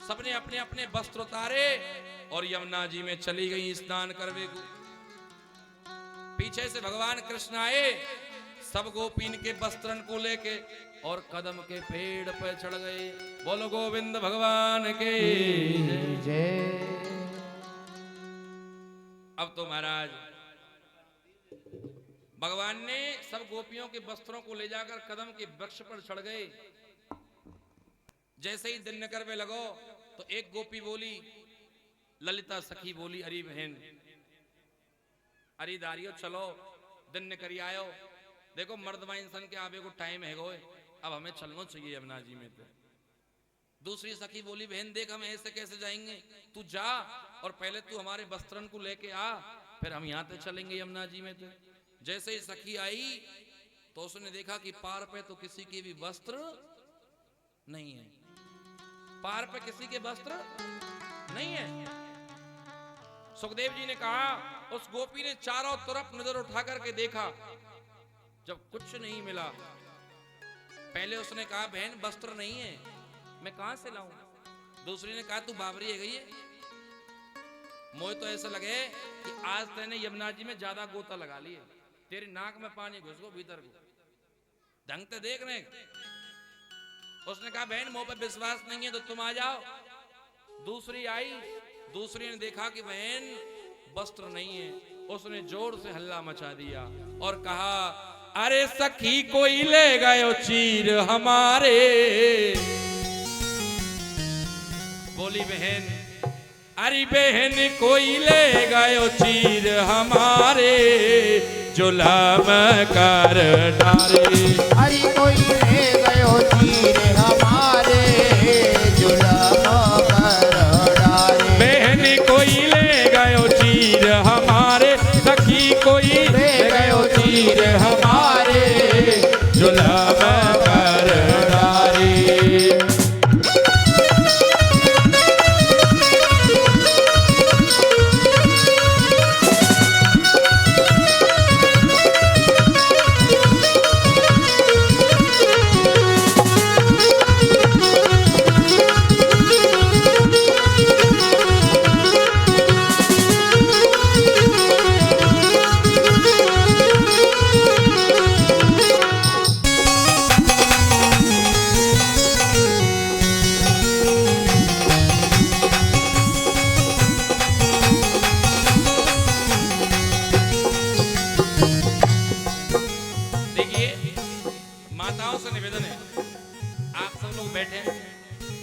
सबने अपने अपने वस्त्र उतारे और यमुना जी में चली गई स्नान करवे को। पीछे से भगवान कृष्ण आए, सब गोपीन के वस्त्रन को लेके और कदम के पेड़ पर चढ़ गए। बोलो गोविंद भगवान के जय। अब तो महाराज भगवान ने सब गोपियों के वस्त्रों को ले जाकर कदम के वृक्ष पर चढ़ गए। जैसे ही दिन करवे लगो तो एक गोपी बोली, ललिता सखी बोली, अरे बहन, अरे दारियो चलो दिन करी आयो, देखो मर्दवा इंसान के आवे को टाइम है गोए, अब हमें चलना चाहिए यमुना जी में। तो दूसरी सखी बोली, बहन देख हम ऐसे कैसे जाएंगे, तू जा और पहले तू हमारे वस्त्रन को लेके आ, फिर हम यहाँ पे चलेंगे यमुना जी में। तो जैसे ही सखी आई तो उसने देखा कि पार पे तो किसी के भी वस्त्र नहीं है, पार पे किसी के वस्त्र नहीं है। सुखदेव जी ने कहा, उस गोपी ने चारों तरफ नजर उठा करके देखा, जब कुछ नहीं मिला, पहले उसने कहा बहन वस्त्र नहीं है, मैं कहां से लाऊं। दूसरी ने कहा तू बाबरी है गई है, मुझे तो ऐसा लगे कि आज तेने यमुना जी में ज्यादा गोता लगा लिए, तेरी नाक में पानी घुस गो भीतर को, ढंग से देख रहे। उसने कहा बहन मुंह पे विश्वास नहीं है तो तुम आ जाओ। दूसरी आई, दूसरी ने देखा कि बहन वस्त्र नहीं है, उसने जोर से हल्ला मचा दिया और कहा, अरे सखी कोई ले गयो चीर हमारे। बोली बहन, अरे बहन कोई ले गयो चीर हमारे, जुलम कर डारे। अरे कोई ले गयो चीर हमारे, जुलम कर डारे। बहन कोई ले गयो चीर हमारे, सखी कोई ले गयो चीर हमारे, जुलम कर डारे।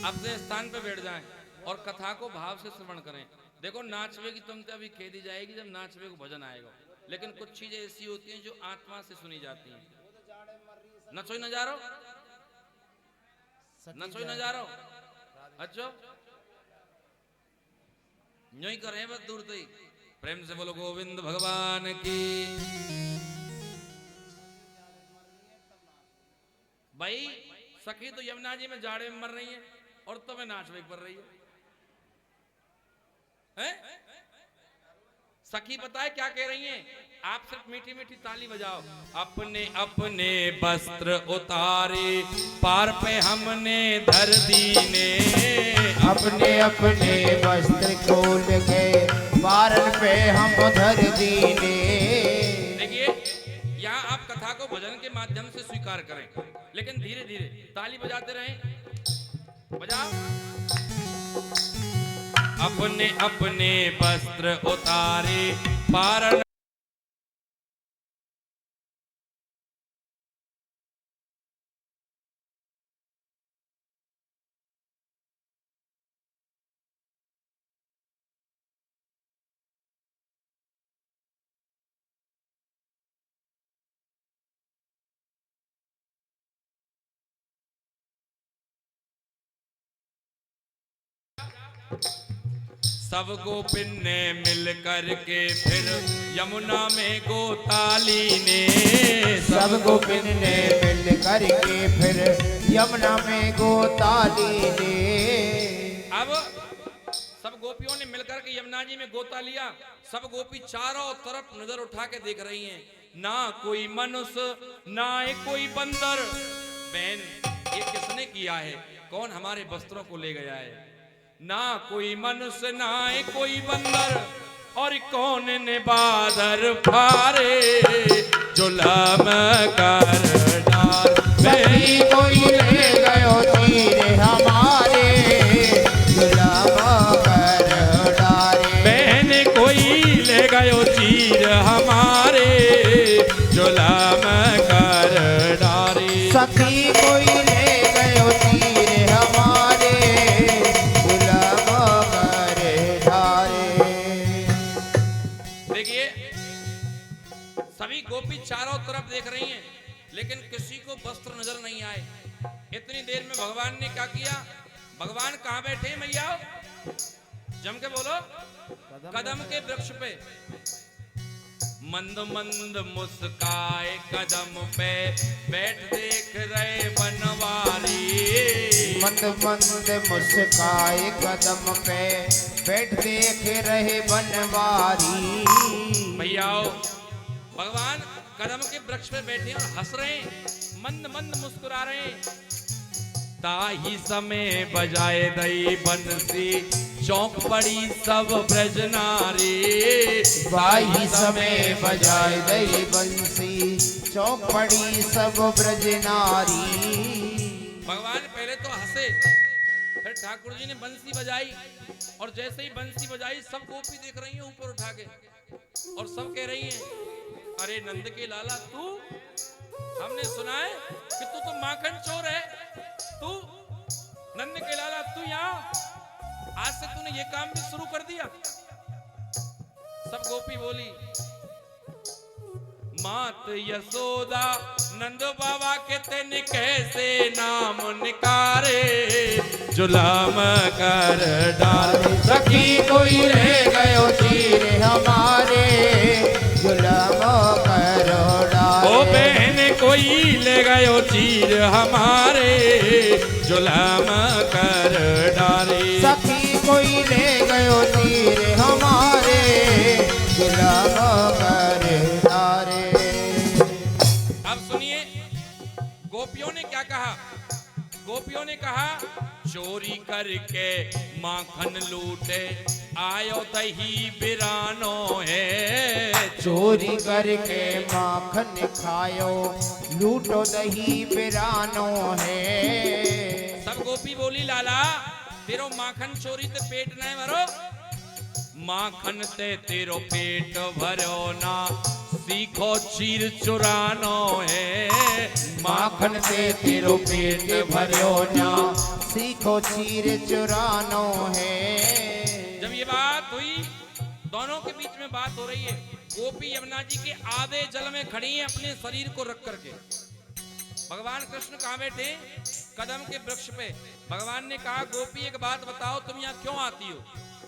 अपने स्थान पे बैठ जाएं और कथा को भाव से श्रवण करें। देखो नाचवे की तुमसे अभी खेदी जाएगी जब नाचवे को भजन आएगा, लेकिन कुछ चीजें ऐसी होती हैं जो आत्मा से सुनी जाती हैं। नचोई नजारो, नचोई नजारो, अच्छा यूं ही करें बस दूर से ही। प्रेम से बोलो गोविंद भगवान की। भाई सखी तो यमुना जी में जाड़े में मर रही है और तुम्हें नाचवे पर रही है? सखी बताए क्या कह रही हैं? आप सिर्फ मीठी मीठी ताली बजाओ। अपने अपने वस्त्र उतारे पार पे हमने धर दीने, अपने अपने वस्त्र खोल के पार पे हम धर दीने। देखिए यहाँ आप कथा को भजन के माध्यम से स्वीकार करें, लेकिन धीरे धीरे ताली बजाते रहें। बजाओ। अपने अपने वस्त्र उतारे पार सब गोपिन ने मिल कर के फिर यमुना में गोताली ने, सब गोपिन ने मिल करके फिर यमुना में गोताली ने। अब सब गोपियों ने मिलकर के यमुना जी में गोता लिया। सब गोपी चारों तरफ नजर उठा के देख रही हैं, ना कोई मनुष्य ना कोई बंदर। बहन, ये किसने किया है? कौन हमारे वस्त्रों को ले गया है? ना कोई मनुष्य ना कोई बंदर, और कौन ने बादर फारे जुलम कर डार। सभी कोई ले गयो तीर हमारे जुलम कर डारे। बहन कोई ले गयो चीर हमारे जुलम कर डारे। सखी कोई ले गयो तीर हमारे जुलम कर डारे। देखिए, सभी गोपी चारों तरफ देख रही हैं, लेकिन किसी को वस्त्र नजर नहीं आए। इतनी देर में भगवान ने क्या किया? भगवान कहाँ बैठे हैं मैया? जम के बोलो। कदम के वृक्ष पे। मंद मंद मुस्काए कदम पे बैठ देख रहे बनवारी। मंद मंद मुस्काए कदम पे बैठ देख रहे बनवारी। भैया भगवान कदम के वृक्ष पे बैठे और हंस रहे हैं, मंद मंद मुस्कुरा रहे हैं। ताही समय बजाए दई बंसी चौक पड़ी सब ब्रज नारी। बाही समय बजाए दई बंसी चौक पड़ी सब ब्रज नारी। भगवान पहले तो हंसे, फिर ठाकुर जी ने बंसी बजाई, और जैसे ही बंसी बजाई सब गोपी देख रही हैं ऊपर उठा के, और सब कह रही हैं, अरे नंद के लाला तू, हमने सुना है कि तू तो माखन चोर है। तू नंद के लाला, तू यहाँ आज से तूने ये काम भी शुरू कर दिया। सब गोपी बोली, मात यशोदा नंद बाबा के तेन कैसे नाम निकारे जुलम कर डारे। सखी कोई ले गयो तीर हमारे जुलम कर डारे। ओ बहन कोई ले गयो चीर हमारे जुलम कर डारे। सखी कोई ले गयो तीर हमारे जुलम कर डारे। अब सुनिए, गोपियों ने क्या कहा? गोपियों ने कहा, चोरी करके माखन लूटे आयो दही बिरानो है। चोरी करके माखन खायो लूटो दही बिरानो है। सब गोपी बोली, लाला तेरो माखन चोरी ते पेट न भरो। माखन ते तेरो पेट भरो ना, सीखो चीर चुरानो है। माखन से तेरो पेट भरो ना, सीखो चीर चुरानो है। जब ये बात हुई, दोनों के बीच में बात हो रही है। गोपी यमुना जी के आधे जल में खड़ी हैं अपने शरीर को रख करके। भगवान कृष्ण कहाँ बैठे? कदम के वृक्ष पे। भगवान ने कहा, गोपी एक बात बताओ, तुम यहाँ क्यों आती हो?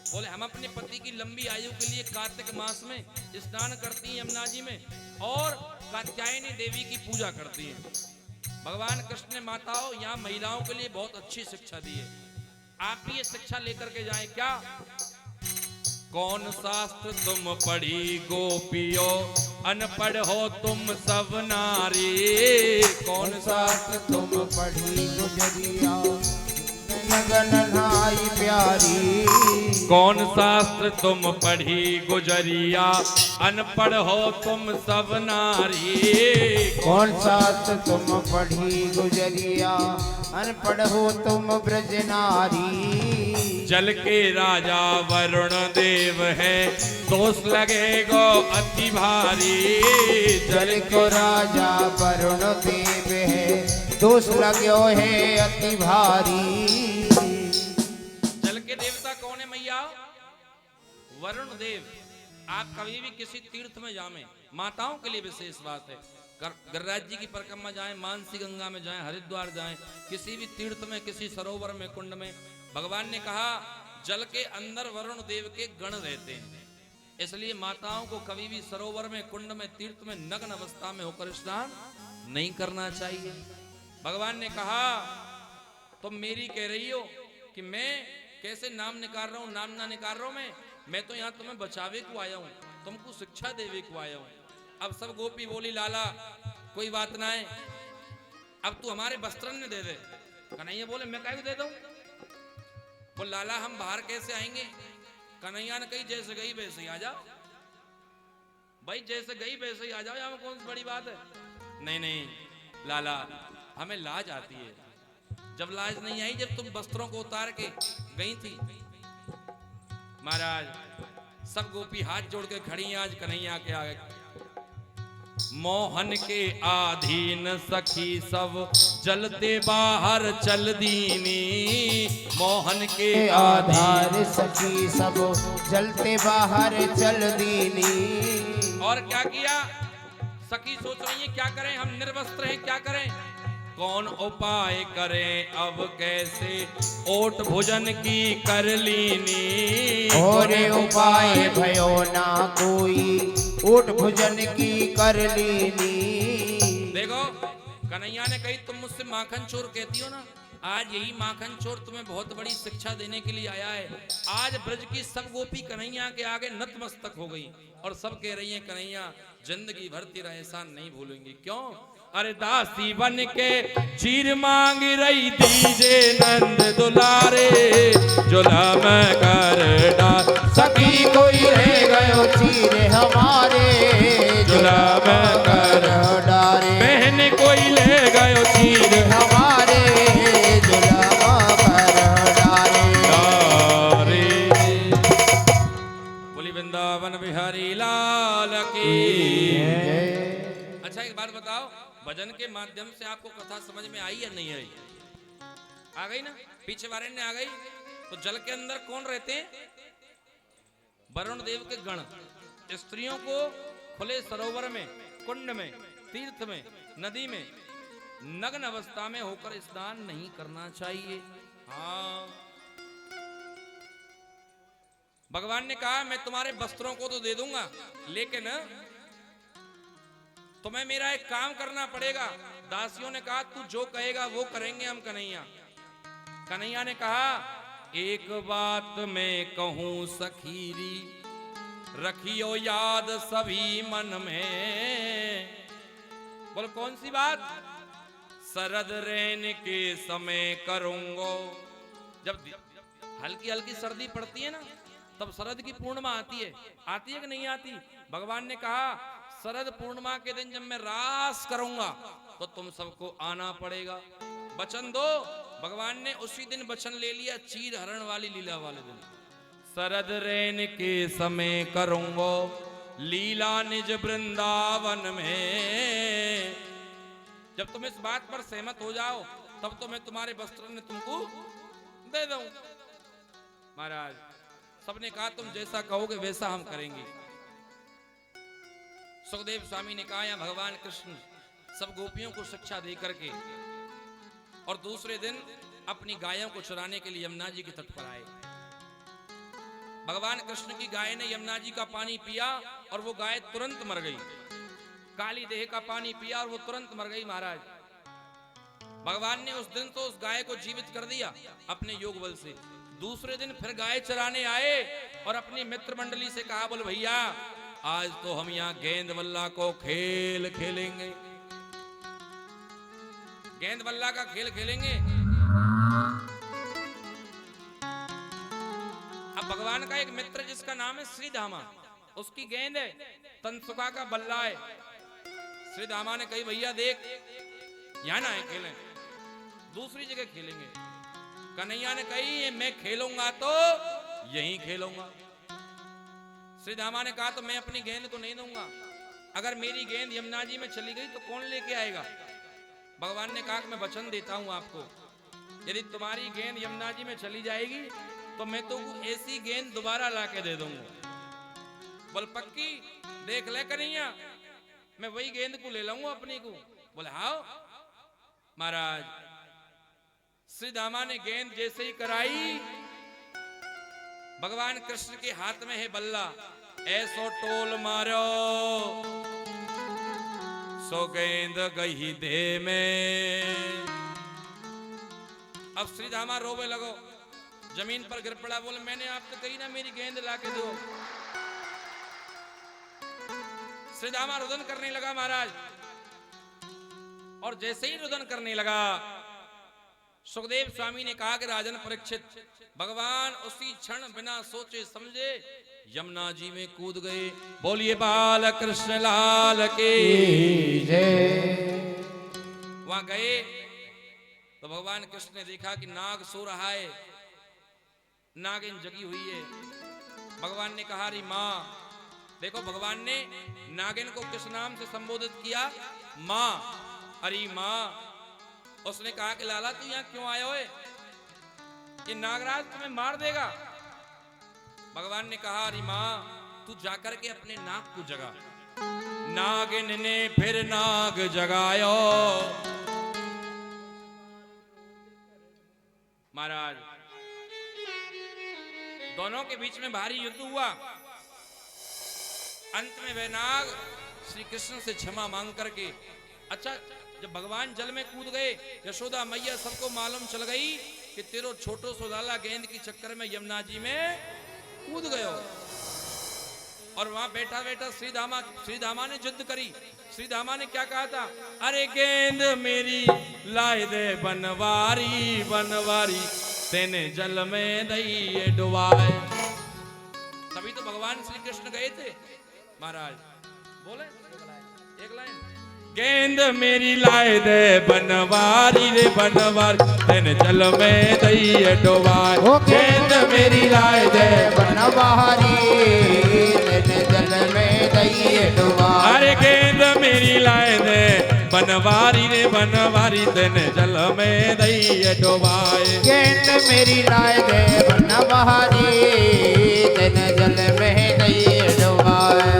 बोले, हम अपने पति की लंबी आयु के लिए कार्तिक मास में स्नान करती हैं यमुना जी में, और कात्यायनी देवी की पूजा करती हैं। भगवान कृष्ण ने माताओं यहाँ महिलाओं के लिए बहुत अच्छी शिक्षा दी है, आप भी ये शिक्षा लेकर के जाएं। क्या? कौन शास्त्र तुम पढ़ी गोपियो, अनपढ़ हो तुम सब नारी। कौन शास्त्र तुम पढ़ी गुजरिया, लगन नाई प्यारी। कौन शास्त्र तुम पढ़ी गुजरिया, अनपढ़ हो तुम सब नारी। कौन शास्त्र तुम पढ़ी गुजरिया, अनपढ़ हो तुम ब्रज नारी। जल के राजा वरुण देव है, दोष लगेगो अति भारी। जल को राजा वरुण देव है, दोष लगो है अति भारी। जल के देवता कौन है मैया? वरुण देव। आप कभी भी किसी तीर्थ में जाएं, माताओं के लिए विशेष बात है, गिरिराज जी की परिक्रमा जाएं, मानसी गंगा में जाएं, हरिद्वार जाएं, किसी भी तीर्थ में, किसी सरोवर में, कुंड में, भगवान ने कहा जल के अंदर वरुण देव के गण रहते हैं, इसलिए माताओं को कभी भी सरोवर में, कुंड में, तीर्थ में नग्न अवस्था में होकर स्नान नहीं करना चाहिए। भगवान ने कहा तुम मेरी कह रही हो कि मैं कैसे नाम निकाल रहा हूं, नाम ना निकाल रहा हूं मैं तो यहां तुम्हें बचावे को आया हूं, तुमको शिक्षा देवे को आया हूं। अब सब गोपी बोली लाला कोई बात ना है, अब तू हमारे वस्त्रन ने दे दे। कन्हैया बोले मैं काहे को दे दूं? बोल लाला हम बाहर कैसे आएंगे? कन्हैया ने कही जैसे गई वैसे ही आ जाओ। भाई जैसे गई वैसे ही आ जाओ, यहाँ कौन सी बड़ी बात है? नहीं नहीं लाला हमें लाज आती है। जब लाज नहीं आई जब तुम वस्त्रों को उतार के गई थी। महाराज सब गोपी हाथ जोड़ के खड़ी आज कन्हैया के आगे। मोहन के आधीन सखी सब जलते बाहर चल दीनी, मोहन के आधार सखी सब जलते बाहर चल दीनी। और क्या किया? सखी सोच रही है क्या करें, हम निर्वस्त्र हैं क्या करें, कौन उपाय करें अब कैसे ओट भोजन की कर लीनी। और उपाय भयो ना कोई ओट भोजन की कर लीनी। देखो कन्हैया ने कही तुम मुझसे माखन चोर कहती हो ना, आज यही माखन चोर तुम्हें बहुत बड़ी शिक्षा देने के लिए आया है। आज ब्रज की सब गोपी कन्हैया के आगे नतमस्तक हो गई और सब कह रही हैं कन्हैया जिंदगी भर तेरा एहसान नहीं भूलेंगे। क्यों? अरे दासी बन के चीर मांग रही दीजे नंद दुलारे, जुलम कर डाल सखी कोई रह गयो चीर हमारे, जुलम कर डारे। बहन कोई ले गयो चीर हमारे, जुलम कर डारे। बोली वृंदावन बिहारी लाल की। अच्छा एक बात बताओ, भजन के माध्यम से आपको कथा समझ में आई या नहीं आई? आ गई ना? पीछे वारण्य आ गई। तो जल के अंदर कौन रहते हैं? वरुण देव के गण। स्त्रियों को खुले सरोवर में, कुंड में, तीर्थ में, नदी में नग्न अवस्था में होकर स्नान नहीं करना चाहिए। हाँ भगवान ने कहा मैं तुम्हारे वस्त्रों को तो दे दूंगा, लेकिन तुम्हें मेरा एक काम करना पड़ेगा। दासियों ने कहा तू जो कहेगा वो करेंगे हम कन्हैया। कन्हैया ने कहा एक बात मैं कहूं सखीरी, रखियो याद सभी मन में। बोल कौन सी बात? शरद रैन के समय करूंगो। जब हल्की हल्की सर्दी पड़ती है ना, तब शरद की पूर्णिमा आती है कि नहीं आती? भगवान ने कहा शरद पूर्णिमा के दिन जब मैं रास करूंगा तो तुम सबको आना पड़ेगा। वचन दो। भगवान ने उसी दिन वचन ले लिया, चीर हरण वाली लीला वाले दिन। शरद रैन के समय करूंगो लीला निज वृंदावन में। जब तुम इस बात पर सहमत हो जाओ तब तो मैं तुम्हारे वस्त्र ने तुमको दे दूं। महाराज सबने कहा तुम जैसा कहोगे वैसा हम करेंगे। सुखदेव स्वामी ने कहा भगवान कृष्ण सब गोपियों को शिक्षा दे करके और दूसरे दिन अपनी गायों को चराने के लिए यमुना जी के तट पर आए। भगवान कृष्ण की गाय ने यमुना जी का पानी पिया और वो गाय तुरंत मर गई। काली देह का पानी पिया और वो तुरंत मर गई। महाराज भगवान ने उस दिन तो उस गाय को जीवित कर दिया अपने योग बल से। दूसरे दिन फिर गाय चराने आए और अपनी मित्र मंडली से कहा बोल भैया आज तो हम यहाँ गेंद बल्ला को खेल खेलेंगे, गेंद बल्ला का खेल खेलेंगे। अब भगवान का एक मित्र जिसका नाम है श्रीधामा, उसकी गेंद है, तनसुका का बल्ला है। श्रीधामा ने कही भैया देख यहाँ ना है खेलें, दूसरी जगह खेलेंगे। कन्हैया ने कही मैं खेलूंगा तो यहीं खेलूंगा। श्रीधामा ने कहा तो मैं अपनी गेंद को नहीं दूंगा, अगर मेरी गेंद यमुना जी में चली गई तो कौन लेके आएगा? भगवान ने कहा कि मैं वचन देता हूं आपको, यदि तुम्हारी गेंद यमुना जी में चली जाएगी तो मैं तो ऐसी गेंद दोबारा ला के दे दूंगा। बोल पक्की? देख ले कन्हैया मैं वही गेंद को ले लूंगा अपनी को। बोले हाँ। महाराज श्रीधामा ने गेंद जैसे ही कराई भगवान कृष्ण के हाथ में है बल्ला, ऐसो टोल मारो सो गेंद गई दे में। अब श्री धामा रोवे लगो, जमीन पर गिर पड़ा, बोले मैंने आपको कही ना मेरी गेंद लाके दो। श्री धामा रुदन करने लगा महाराज, और जैसे ही रुदन करने लगा सुखदेव स्वामी ने कहा कि राजन परीक्षित, भगवान उसी क्षण बिना सोचे समझे यमुना जी में कूद गए। बोलिए बाल कृष्ण लाल के जय। वहां गए तो भगवान कृष्ण ने देखा कि नाग सो रहा है, नागिन जगी हुई है। भगवान ने कहा, अरे माँ, देखो भगवान ने नागिन को किस नाम से संबोधित किया? माँ। अरे माँ। उसने कहा कि लाला तू यहाँ क्यों आया है? ये नागराज तुम्हें मार देगा। भगवान ने कहा, अरे माँ तू जाकर के अपने नाग को जगा। नागिन ने फिर नाग जगायो। महाराज दोनों के बीच में भारी युद्ध हुआ। अंत में वह नाग श्री कृष्ण से क्षमा मांग करके, अच्छा जब भगवान जल में कूद गए, यशोदा मैया सबको मालूम चल गई कि तेरो छोटो सो लाला गेंद की चक्कर में यमुना जी में कूद गयो। और वहां बैठा बैठा श्री धामा ने जिद करी। श्री धामा ने क्या कहा था? अरे गेंद मेरी लाए दे बनवारी, बनवारी तेने जल में दई डुबाए। तभी तो भगवान श्री कृष्ण गए थे महाराज। बोले एक लाइन, गेंद मेरी लाए दे बनवारी रे बनवारी तेने जल में दई डुबाए। गेंद मेरी लाए दे बनवारी तेने जल में दई डुबाए। अरे गेंद मेरी लाए दे बनवारी रे बनवारी तेने जल में दई डुबाए। गेंद मेरी लाए दे बनवारी तेने जल में दई डुबाए।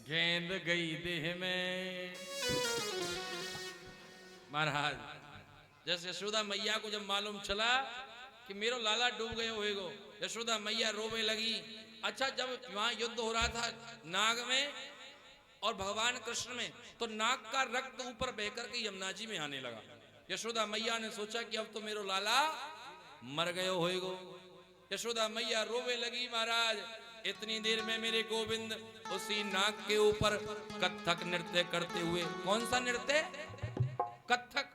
गेंद गई देह में। महाराज जैसे यशोदा मैया को जब मालूम चला कि मेरो लाला डूब गए होएगो, यशोदा मैया रोवे लगी। अच्छा जब वहां युद्ध हो रहा था नाग में और भगवान कृष्ण में, तो नाग का रक्त ऊपर बह करके यमुना जी में आने लगा। यशोदा मैया ने सोचा कि अब तो मेरो लाला मर गए होएगो। यशोदा मैया रोवे लगी। महाराज इतनी देर में मेरे गोविंद उसी नाग के ऊपर कथक नृत्य करते हुए, कौन सा नृत्य? कथक।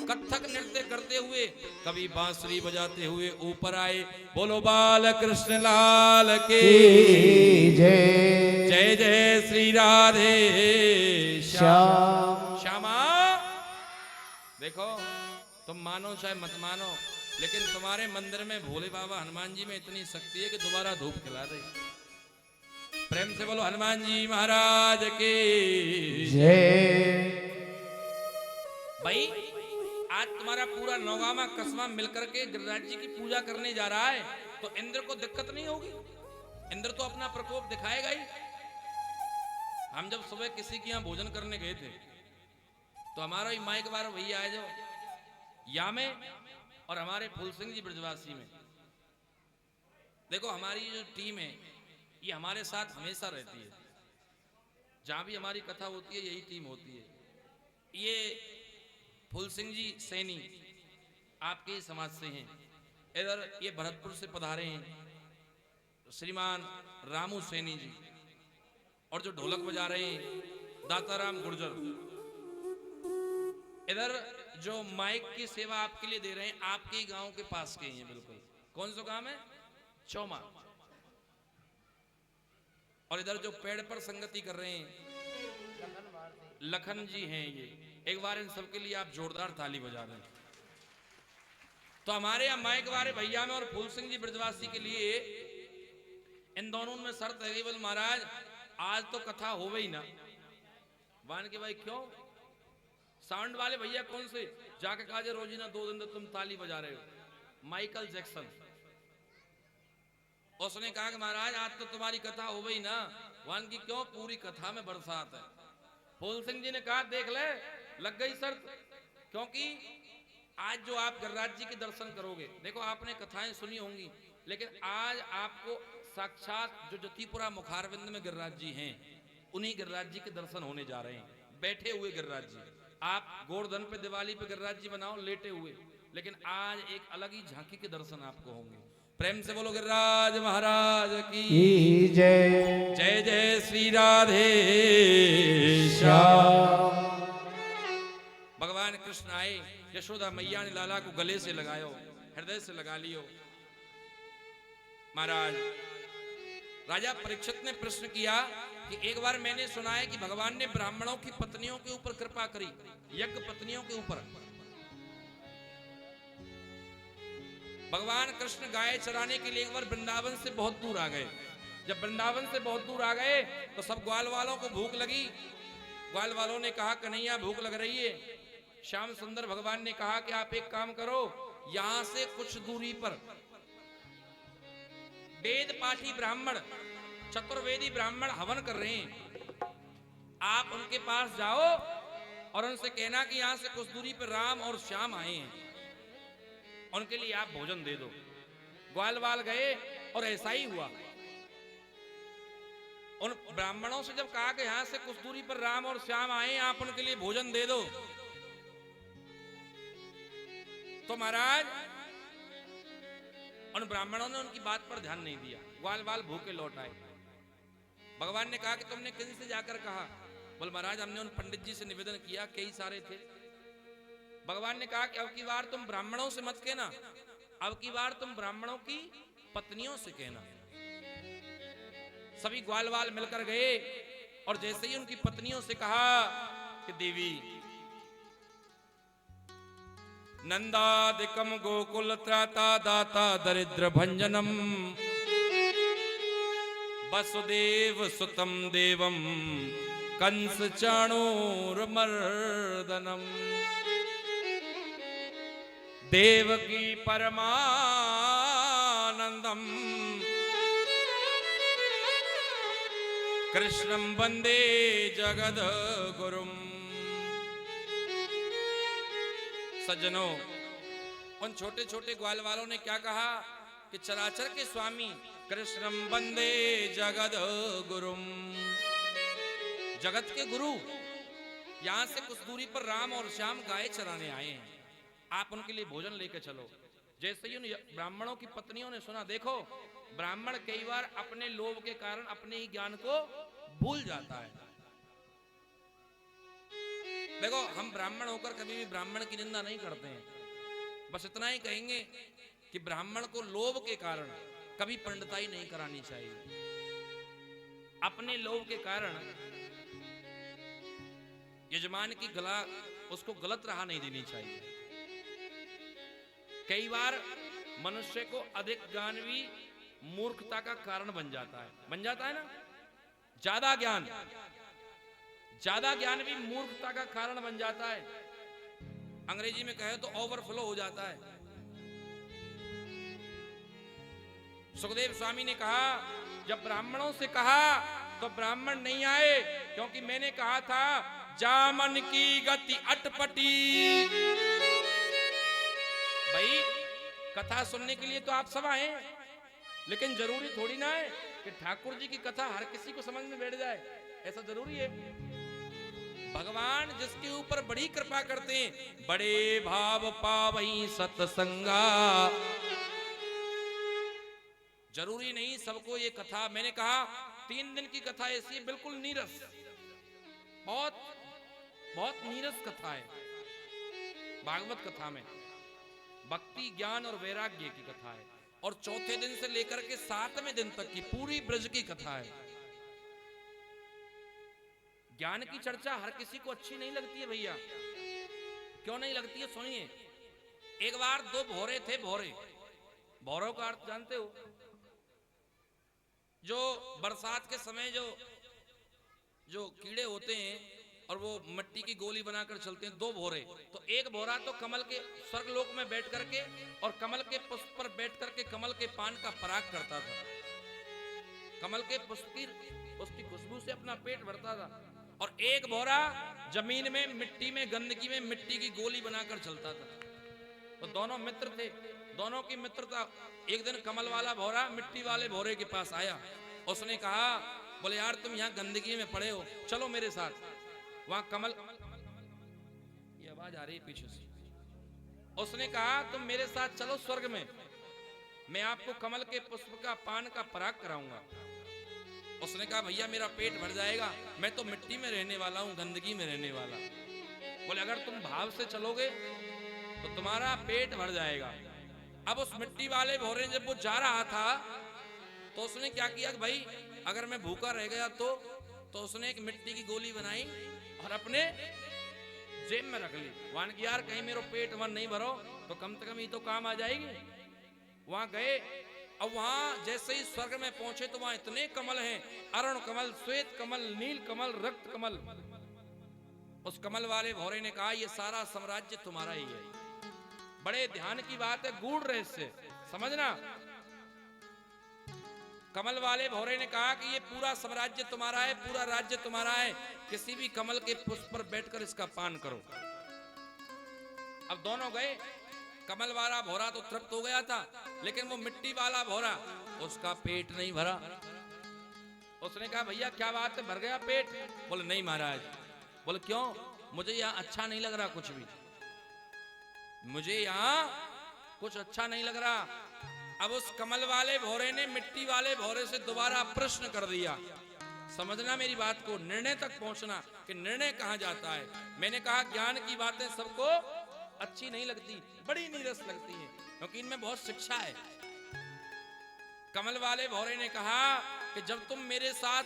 कथक नृत्य करते हुए, कभी बांसुरी बजाते हुए ऊपर आए। बोलो बाल कृष्ण लाल के जय। जय जय श्री राधे श्याम। श्यामा देखो, तुम मानो चाहे मत मानो, लेकिन तुम्हारे मंदिर में भोले बाबा हनुमान जी में इतनी शक्ति है कि दोबारा धूप खिला दे। प्रेम से बोलो हनुमान जी महाराज के जय। भाई आज तुम्हारा पूरा नौगामा कस्बा मिलकर के गिरिराज जी की पूजा करने जा रहा है, तो इंद्र को दिक्कत नहीं होगी। इंद्र तो अपना प्रकोप दिखाएगा ही। हम जब सुबह किसी के यहाँ भोजन करने गए थे, तो हमारा ही माइक बार भैया आ जाओ या में और हमारे फूल सिंह जी ब्रजवासी में। देखो हमारी जो टीम है ये हमारे साथ हमेशा रहती है। जहां भी हमारी कथा होती है यही टीम होती है। ये फूल सिंह जी सैनी आपके ही समाज से हैं। इधर ये भरतपुर से पधारे हैं श्रीमान रामू सैनी जी, और जो ढोलक बजा रहे हैं दाताराम गुर्जर। इधर जो माइक की सेवा आपके लिए दे रहे हैं आपके ही गांव के पास के हैं बिल्कुल। कौन सा गांव है? चौमा। और इधर जो पेड़ पर संगति कर रहे हैं लखन जी हैं ये, एक बार इन सबके लिए आप जोरदार ताली बजा दें। तो हमारे यहाँ माइक वाले भैया में और फूल सिंह जी ब्रजवासी के लिए इन दोनों में शर्त है, बोल महाराज आज तो कथा हो गई ना। वान के भाई क्यों? साउंड वाले भैया कौन से? जाके कहा रोजीना 2 दिन तुम ताली बजा रहे हो। Michael Jackson. उसने कहा कि महाराज आज तो तुम्हारी कथा हो गई ना। वान की क्यों? पूरी कथा में बरसात है। फूल सिंह जी ने कहा देख ले, लग गई शर्त, क्योंकि आज जो आप गिरिराज जी के दर्शन करोगे, देखो आपने कथाएं सुनी होंगी, लेकिन आज आपको साक्षात जो जतीपुरा मुखारविंद में गिरिराज जी हैं, उन्हीं गिरिराज जी के दर्शन होने जा रहे हैं। बैठे हुए गिरिराज जी, आप गोवर्धन पे दिवाली पे गिरिराज जी बनाओ लेटे हुए, लेकिन आज एक अलग ही झांकी के दर्शन आपको होंगे। प्रेम से बोलो गिरिराज महाराज की जय। जय जय श्री राधे भगवान कृष्ण आए, यशोदा मैया ने लाला को गले से लगायो, हृदय से लगा लियो। महाराज राजा परीक्षित ने प्रश्न किया कि एक बार मैंने सुना है कि भगवान ने ब्राह्मणों की पत्नियों के ऊपर कृपा करी, यज्ञ पत्नियों के ऊपर। भगवान कृष्ण गाय चराने के लिए एक बार वृंदावन से बहुत दूर आ गए। जब वृंदावन से बहुत दूर आ गए तो सब ग्वाल वालों को भूख लगी। ग्वाल वालों ने कहा कन्हैया भूख लग रही है। श्याम सुंदर भगवान ने कहा कि आप एक काम करो, यहां से कुछ दूरी पर वेद पाठी ब्राह्मण, चतुर्वेदी ब्राह्मण हवन कर रहे हैं, आप उनके पास जाओ और उनसे कहना कि यहां से कुछ दूरी पर राम और श्याम आए हैं, उनके लिए आप भोजन दे दो। ग्वाल वाल गए और ऐसा ही हुआ। उन ब्राह्मणों से जब कहा कि यहां से कुछ दूरी पर राम और श्याम आए, आप उनके लिए भोजन दे दो, तो महाराज उन ब्राह्मणों ने उनकी बात पर ध्यान नहीं दिया। ग्वाल वाल भूखे लौट आए। भगवान ने कहा कि तुमने किन से जाकर कहा? बोल महाराज हमने उन पंडित जी से निवेदन किया, कई सारे थे। भगवान ने कहा कि अब की बार तुम ब्राह्मणों से मत कहना, अब की बार तुम ब्राह्मणों की पत्नियों से कहना। सभी ग्वाल वाल मिलकर गए और जैसे ही उनकी पत्नियों से कहा कि देवी नंदादिकम गोकुल त्राता दाता दरिद्र भंजनम वसुदेव सुतम देवम कंस चाणूरमर्दनम देवकी परमानंदम कृष्णम वंदे जगद गुरुम। सज्जनों, उन छोटे छोटे ग्वाल वालों ने क्या कहा कि चराचर के स्वामी कृष्णम वंदे जगद गुरुम, जगत के गुरु यहां से कुछ दूरी पर राम और श्याम गाय चराने आए हैं, आप उनके लिए भोजन लेकर चलो। जैसे ही उन ब्राह्मणों की पत्नियों ने सुना, देखो ब्राह्मण कई बार अपने लोभ के कारण अपने ही ज्ञान को भूल जाता है। देखो हम ब्राह्मण होकर कभी भी ब्राह्मण की निंदा नहीं करते हैं, बस इतना ही कहेंगे कि ब्राह्मण को लोभ के कारण कभी पंडिताई नहीं करानी चाहिए। अपने लोभ के कारण यजमान की गला उसको गलत राह नहीं देनी चाहिए। कई बार मनुष्य को अधिक ज्ञान भी मूर्खता का कारण बन जाता है ना। ज्यादा ज्ञान भी मूर्खता का कारण बन जाता है। अंग्रेजी में कहे तो ओवरफ्लो हो जाता है। सुखदेव स्वामी ने कहा, जब ब्राह्मणों से कहा तो ब्राह्मण नहीं आए, क्योंकि मैंने कहा था जामन की गति अटपटी। भाई कथा सुनने के लिए तो आप सब आए, लेकिन जरूरी थोड़ी ना है कि ठाकुर जी की कथा हर किसी को समझ में बैठ जाए, ऐसा जरूरी है? भगवान जिसके ऊपर बड़ी कृपा करते हैं, बड़े भाव पावई सत्संगा। जरूरी नहीं सबको ये कथा, मैंने कहा 3 दिन की कथा ऐसी है बिल्कुल नीरस, बहुत बहुत नीरस कथा है। भागवत कथा में भक्ति ज्ञान और वैराग्य की कथा है, और चौथे दिन से लेकर के 7वें दिन तक की पूरी ब्रज की कथा है। ज्ञान की चर्चा हर किसी को अच्छी नहीं लगती है भैया। क्यों नहीं लगती है सुनिए। एक बार दो भौरे थे। भौरों का अर्थ जानते हो? जो बरसात के समय जो कीड़े होते हैं और वो मिट्टी की गोली बनाकर चलते हैं। दो भौरे। तो एक भौरा तो कमल के स्वर्गलोक में बैठ करके और कमल के पुष्प पर बैठ करके कमल के पान का पराग करता था। कमल के पुष्प उसकी खुशबू से अपना पेट भरता था। और एक भौरा जमीन में मिट्टी में गंदगी में मिट्टी की गोली बनाकर चलता था। तो दोनों मित्र थे, दोनों की मित्रता। एक दिन कमल वाला भौरा मिट्टी वाले भौरे के पास आया। उसने कहा, बोले यार तुम यहाँ गंदगी में पड़े हो, चलो मेरे साथ। वहां कमल, ये आवाज आ रही है पीछे से। उसने कहा तुम मेरे साथ चलो स्वर्ग में, मैं आपको कमल के पुष्प का पान का पराग कराऊंगा। उसने कहा भैया मेरा पेट भर जाएगा, मैं तो मिट्टी में रहने वाला हूं, गंदगी में रहने वाला। बोले अगर तुम भाव से चलोगे तो तुम्हारा पेट भर जाएगा। अब उस मिट्टी वाले भौरे जब वो जा रहा था तो उसने क्या किया कि भाई अगर मैं भूखा रह गया तो उसने एक मिट्टी की गोली बनाई और अपने जेब में रख ली। वहां की यार कहीं मेरा पेट मन नहीं भरो तो कम से कम ये तो काम आ जाएगी। वहां गए। अब वहां जैसे ही स्वर्ग में पहुंचे तो वहां इतने कमल हैं, अरुण कमल, श्वेत कमल, नील कमल, रक्त कमल। उस कमल वाले भौरे ने कहा ये सारा साम्राज्य तुम्हारा ही है। बड़े ध्यान की बात है, गूढ़ रहस्य समझना। कमल वाले भौरे ने कहा कि ये पूरा साम्राज्य तुम्हारा है, पूरा राज्य तुम्हारा है, किसी भी कमल के पुष्प पर बैठकर इसका पान करो। अब दोनों गए। कमल वाला भौरा तो तृप्त हो गया था, लेकिन वो मिट्टी वाला भौरा उसका पेट नहीं भरा। उसने कहा भैया क्या बात है, भर गया पेट? बोले नहीं महाराज। बोले क्यों? मुझे यहाँ अच्छा नहीं लग रहा, कुछ भी मुझे यहाँ कुछ अच्छा नहीं लग रहा। अब उस कमल वाले भौरे ने मिट्टी वाले भौरे से दोबारा प्रश्न कर दिया। समझना मेरी बात को, निर्णय तक पहुंचना कि निर्णय कहां जाता है। मैंने कहा ज्ञान की बातें सबको अच्छी नहीं लगती, बड़ी नीरस लगती हैं, क्योंकि इनमें बहुत शिक्षा है। कमल वाले भौरे ने कहा कि जब तुम मेरे साथ